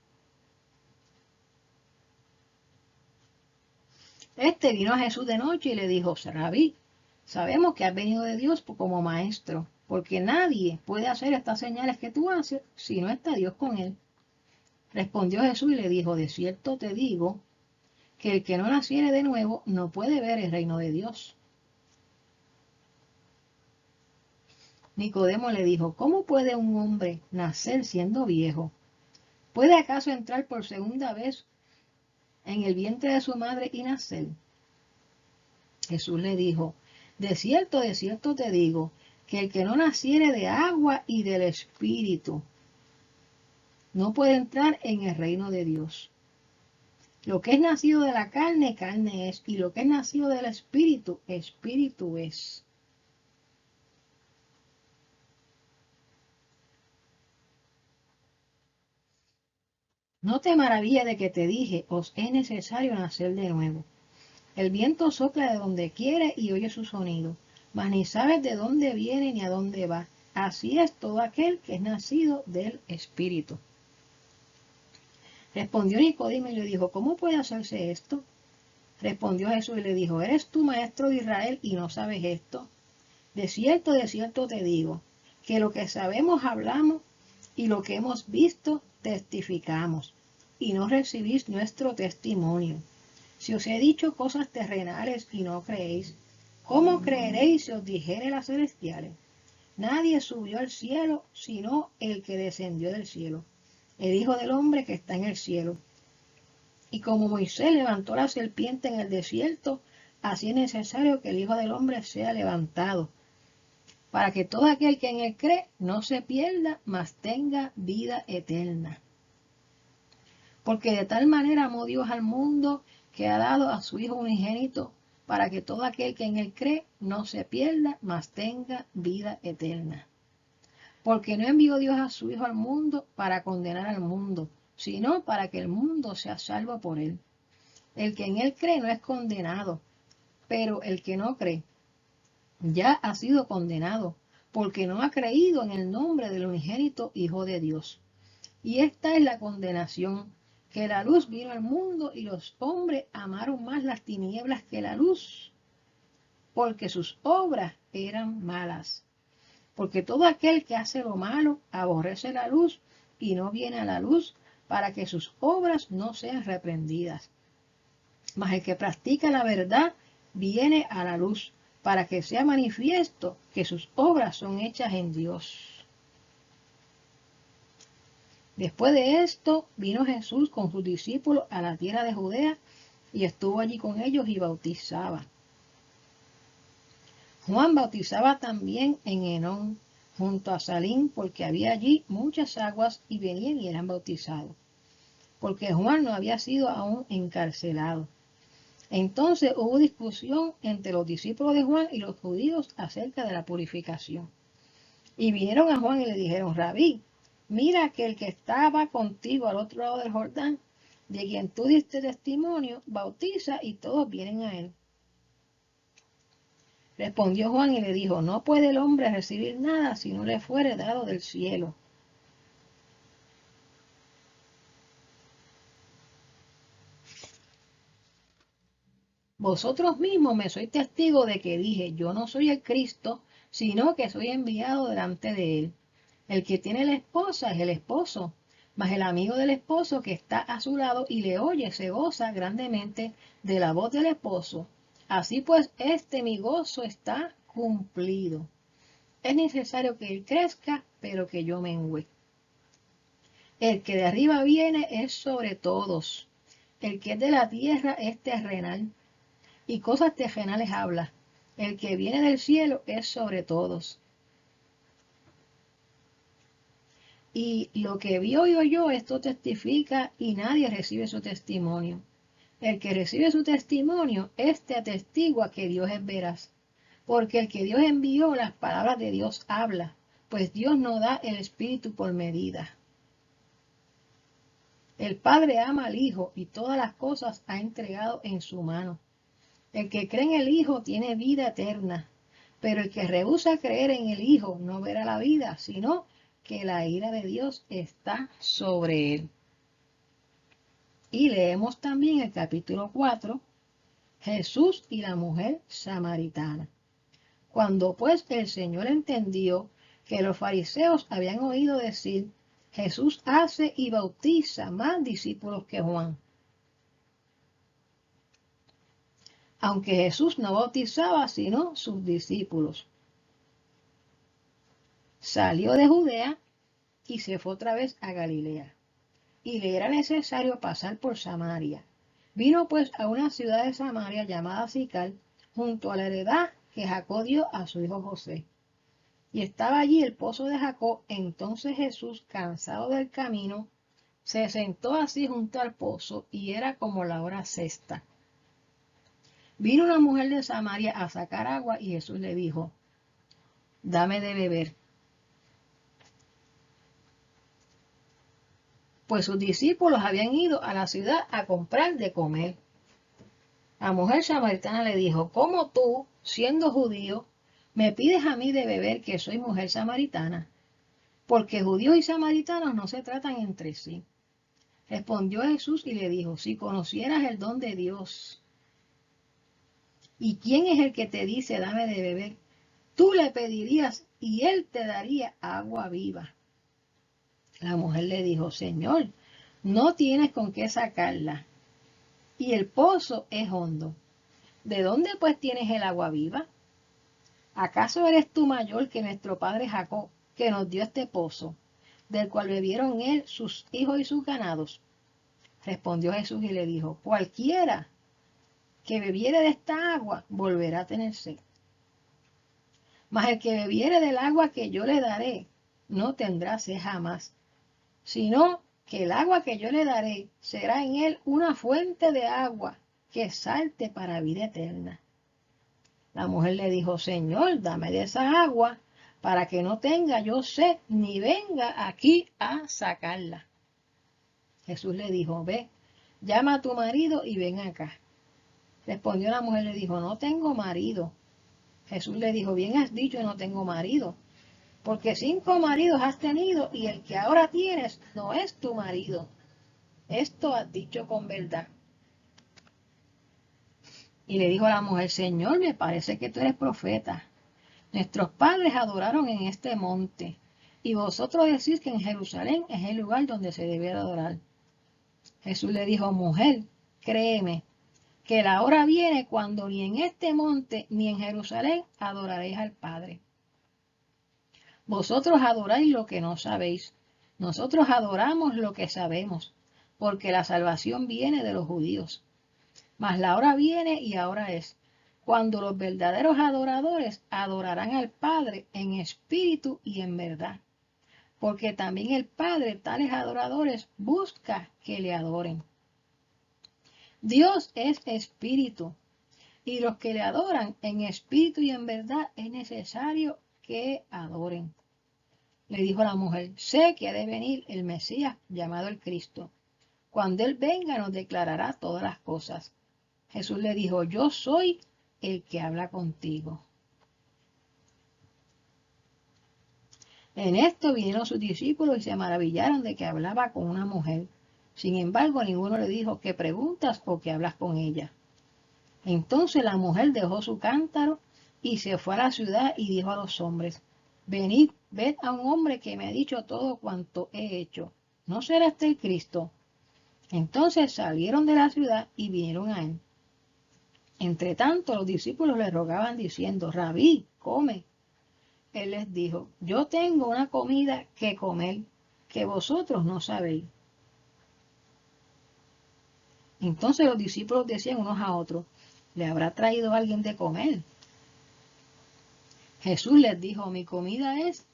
Este vino a Jesús de noche y le dijo: Rabí, sabemos que has venido de Dios como maestro, porque nadie puede hacer estas señales que tú haces si no está Dios con él. Respondió Jesús y le dijo: de cierto te digo que el que no naciere de nuevo no puede ver el reino de Dios. Nicodemo le dijo, ¿cómo puede un hombre nacer siendo viejo? ¿Puede acaso entrar por segunda vez en el vientre de su madre y nacer? Jesús le dijo, de cierto te digo, que el que no naciere de agua y del Espíritu no puede entrar en el reino de Dios. Lo que es nacido de la carne, carne es, y lo que es nacido del Espíritu, Espíritu es. No te maravilles de que te dije, os es necesario nacer de nuevo. El viento sopla de donde quiere y oye su sonido, mas ni sabes de dónde viene ni a dónde va. Así es todo aquel que es nacido del Espíritu. Respondió Nicodemo y le dijo, ¿cómo puede hacerse esto? Respondió Jesús y le dijo, ¿eres tú maestro de Israel y no sabes esto? De cierto te digo, que lo que sabemos hablamos y lo que hemos visto testificamos, y no recibís nuestro testimonio. Si os he dicho cosas terrenales y no creéis, ¿cómo creeréis si os dijere las celestiales? Nadie subió al cielo sino el que descendió del cielo, el Hijo del Hombre que está en el cielo. Y como Moisés levantó la serpiente en el desierto, así es necesario que el Hijo del Hombre sea levantado, para que todo aquel que en él cree no se pierda, mas tenga vida eterna. Porque de tal manera amó Dios al mundo, que ha dado a su Hijo unigénito, para que todo aquel que en él cree no se pierda, mas tenga vida eterna. Porque no envió Dios a su Hijo al mundo para condenar al mundo, sino para que el mundo sea salvo por él. El que en él cree no es condenado, pero el que no cree ya ha sido condenado, porque no ha creído en el nombre del unigénito Hijo de Dios. Y esta es la condenación, que la luz vino al mundo y los hombres amaron más las tinieblas que la luz, porque sus obras eran malas. Porque todo aquel que hace lo malo aborrece la luz y no viene a la luz para que sus obras no sean reprendidas. Mas el que practica la verdad viene a la luz para que sea manifiesto que sus obras son hechas en Dios. Después de esto vino Jesús con sus discípulos a la tierra de Judea y estuvo allí con ellos y bautizaba. Juan bautizaba también en Enón, junto a Salim, porque había allí muchas aguas y venían y eran bautizados, porque Juan no había sido aún encarcelado. Entonces hubo discusión entre los discípulos de Juan y los judíos acerca de la purificación. Y vinieron a Juan y le dijeron, Rabí, mira que el que estaba contigo al otro lado del Jordán, de quien tú diste testimonio, bautiza y todos vienen a él. Respondió Juan y le dijo, no puede el hombre recibir nada si no le fuere dado del cielo. Vosotros mismos me sois testigo de que dije, yo no soy el Cristo, sino que soy enviado delante de él. El que tiene la esposa es el esposo, mas el amigo del esposo que está a su lado y le oye se goza grandemente de la voz del esposo. Así pues, mi gozo está cumplido. Es necesario que él crezca, pero que yo mengüe. El que de arriba viene es sobre todos. El que es de la tierra es terrenal, y cosas terrenales habla. El que viene del cielo es sobre todos. Y lo que vio y oyó, esto testifica, y nadie recibe su testimonio. El que recibe su testimonio, este atestigua que Dios es veraz. Porque el que Dios envió, las palabras de Dios habla, pues Dios no da el Espíritu por medida. El Padre ama al Hijo y todas las cosas ha entregado en su mano. El que cree en el Hijo tiene vida eterna, pero el que rehúsa creer en el Hijo no verá la vida, sino que la ira de Dios está sobre él. Y leemos también el capítulo 4, Jesús y la mujer samaritana. Cuando pues el Señor entendió que los fariseos habían oído decir, Jesús hace y bautiza más discípulos que Juan. Aunque Jesús no bautizaba sino sus discípulos. salió de Judea y se fue otra vez a Galilea. Y le era necesario pasar por Samaria. Vino pues a una ciudad de Samaria llamada Sicar, junto a la heredad que Jacob dio a su hijo José. Y estaba allí el pozo de Jacob. Entonces Jesús, cansado del camino, se sentó así junto al pozo, y era como la hora sexta. Vino una mujer de Samaria a sacar agua, y Jesús le dijo: dame de beber. Pues sus discípulos habían ido a la ciudad a comprar de comer. La mujer samaritana le dijo: ¿cómo tú, siendo judío, me pides a mí de beber, que soy mujer samaritana? Porque judíos y samaritanos no se tratan entre sí. Respondió Jesús y le dijo: si conocieras el don de Dios, ¿y quién es el que te dice dame de beber? Tú le pedirías y él te daría agua viva. La mujer le dijo: Señor, no tienes con qué sacarla, y el pozo es hondo. ¿De dónde pues tienes el agua viva? ¿Acaso eres tú mayor que nuestro padre Jacob, que nos dio este pozo, del cual bebieron él, sus hijos y sus ganados? Respondió Jesús y le dijo: cualquiera que bebiere de esta agua volverá a tener sed. Mas el que bebiere del agua que yo le daré no tendrá sed jamás, sino que el agua que yo le daré será en él una fuente de agua que salte para vida eterna. La mujer le dijo: Señor, dame de esa agua, para que no tenga yo sed, ni venga aquí a sacarla. Jesús le dijo: ve, llama a tu marido y ven acá. Respondió la mujer, le dijo: no tengo marido. Jesús le dijo: bien has dicho, no tengo marido, porque 5 maridos has tenido, y el que ahora tienes no es tu marido. Esto has dicho con verdad. Y le dijo a la mujer: Señor, me parece que tú eres profeta. Nuestros padres adoraron en este monte, y vosotros decís que en Jerusalén es el lugar donde se debe adorar. Jesús le dijo: mujer, créeme, que la hora viene cuando ni en este monte ni en Jerusalén adoraréis al Padre. Vosotros adoráis lo que no sabéis, nosotros adoramos lo que sabemos, porque la salvación viene de los judíos. Mas la hora viene, y ahora es, cuando los verdaderos adoradores adorarán al Padre en espíritu y en verdad, porque también el Padre tales adoradores busca que le adoren. Dios es espíritu, y los que le adoran en espíritu y en verdad es necesario que adoren. Le dijo a la mujer: sé que ha de venir el Mesías, llamado el Cristo. Cuando Él venga nos declarará todas las cosas. Jesús le dijo: yo soy el que habla contigo. En esto vinieron sus discípulos y se maravillaron de que hablaba con una mujer. Sin embargo, ninguno le dijo: ¿qué preguntas o qué hablas con ella? Entonces la mujer dejó su cántaro y se fue a la ciudad y dijo a los hombres: venid, ved a un hombre que me ha dicho todo cuanto he hecho. ¿No será este el Cristo? Entonces salieron de la ciudad y vinieron a él. Entre tanto, los discípulos le rogaban diciendo: Rabí, come. Él les dijo: yo tengo una comida que comer que vosotros no sabéis. Entonces los discípulos decían unos a otros: ¿le habrá traído alguien de comer? Jesús les dijo: mi comida es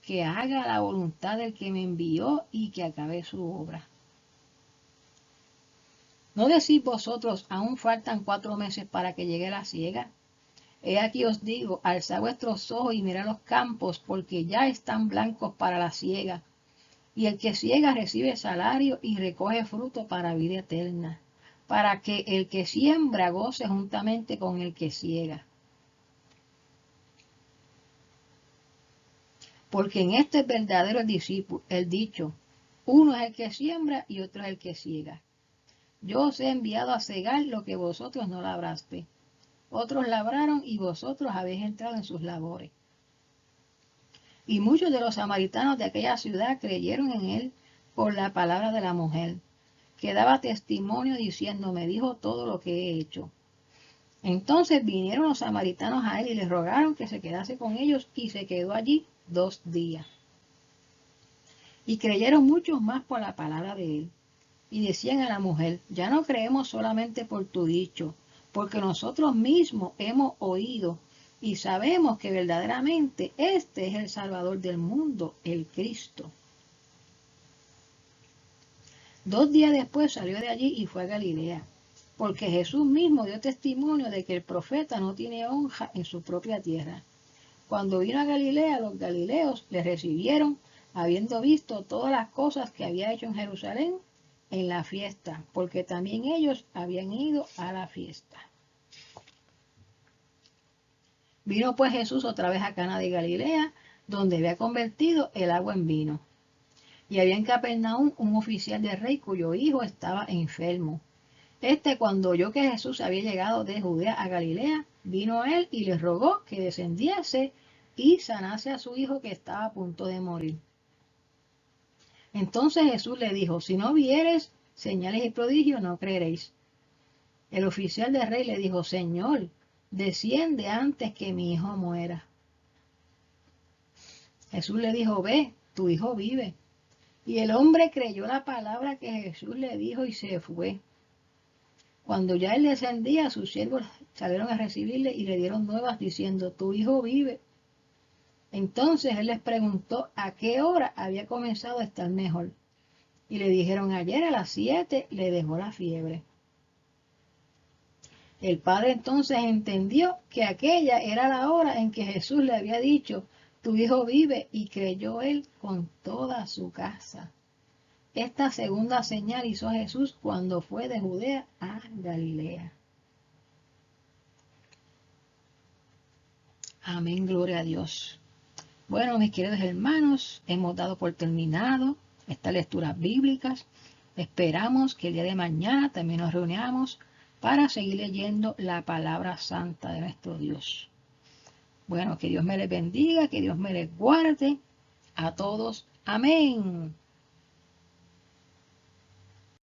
que haga la voluntad del que me envió y que acabe su obra. ¿No decís vosotros: aún faltan 4 meses para que llegue la siega? He aquí os digo: alzad vuestros ojos y mirad los campos, porque ya están blancos para la siega. Y el que siega recibe salario y recoge fruto para vida eterna, para que el que siembra goce juntamente con el que siega. Porque en este es verdadero el dicho: uno es el que siembra y otro es el que siega. Yo os he enviado a segar lo que vosotros no labraste. Otros labraron y vosotros habéis entrado en sus labores. Y muchos de los samaritanos de aquella ciudad creyeron en él por la palabra de la mujer, que daba testimonio diciendo: me dijo todo lo que he hecho. Entonces vinieron los samaritanos a él y le rogaron que se quedase con ellos, y se quedó allí 2 días. Y creyeron muchos más por la palabra de él. Y decían a la mujer, ya no creemos solamente por tu dicho, porque nosotros mismos hemos oído y sabemos que verdaderamente este es el Salvador del mundo, el Cristo. 2 días después salió de allí y fue a Galilea, porque Jesús mismo dio testimonio de que el profeta no tiene honra en su propia tierra. Cuando vino a Galilea, los galileos le recibieron, habiendo visto todas las cosas que había hecho en Jerusalén en la fiesta, porque también ellos habían ido a la fiesta. Vino pues Jesús otra vez a Cana de Galilea, donde había convertido el agua en vino. Y había en Capernaum un oficial de rey cuyo hijo estaba enfermo. Cuando oyó que Jesús había llegado de Judea a Galilea, vino a él y le rogó que descendiese y sanase a su hijo que estaba a punto de morir. Entonces Jesús le dijo, si no viereis señales y prodigios, no creeréis. El oficial del rey le dijo, Señor, desciende antes que mi hijo muera. Jesús le dijo, ve, tu hijo vive. Y el hombre creyó la palabra que Jesús le dijo y se fue. Cuando ya él descendía, sus siervos salieron a recibirle y le dieron nuevas diciendo, tu hijo vive. Entonces él les preguntó a qué hora había comenzado a estar mejor. Y le dijeron, ayer a las 7 le dejó la fiebre. El padre entonces entendió que aquella era la hora en que Jesús le había dicho, tu hijo vive, y creyó él con toda su casa. Esta segunda señal hizo Jesús cuando fue de Judea a Galilea. Amén, gloria a Dios. Bueno, mis queridos hermanos, hemos dado por terminado estas lecturas bíblicas. Esperamos que el día de mañana también nos reunamos para seguir leyendo la palabra santa de nuestro Dios. Bueno, que Dios me les bendiga, que Dios me les guarde a todos. Amén.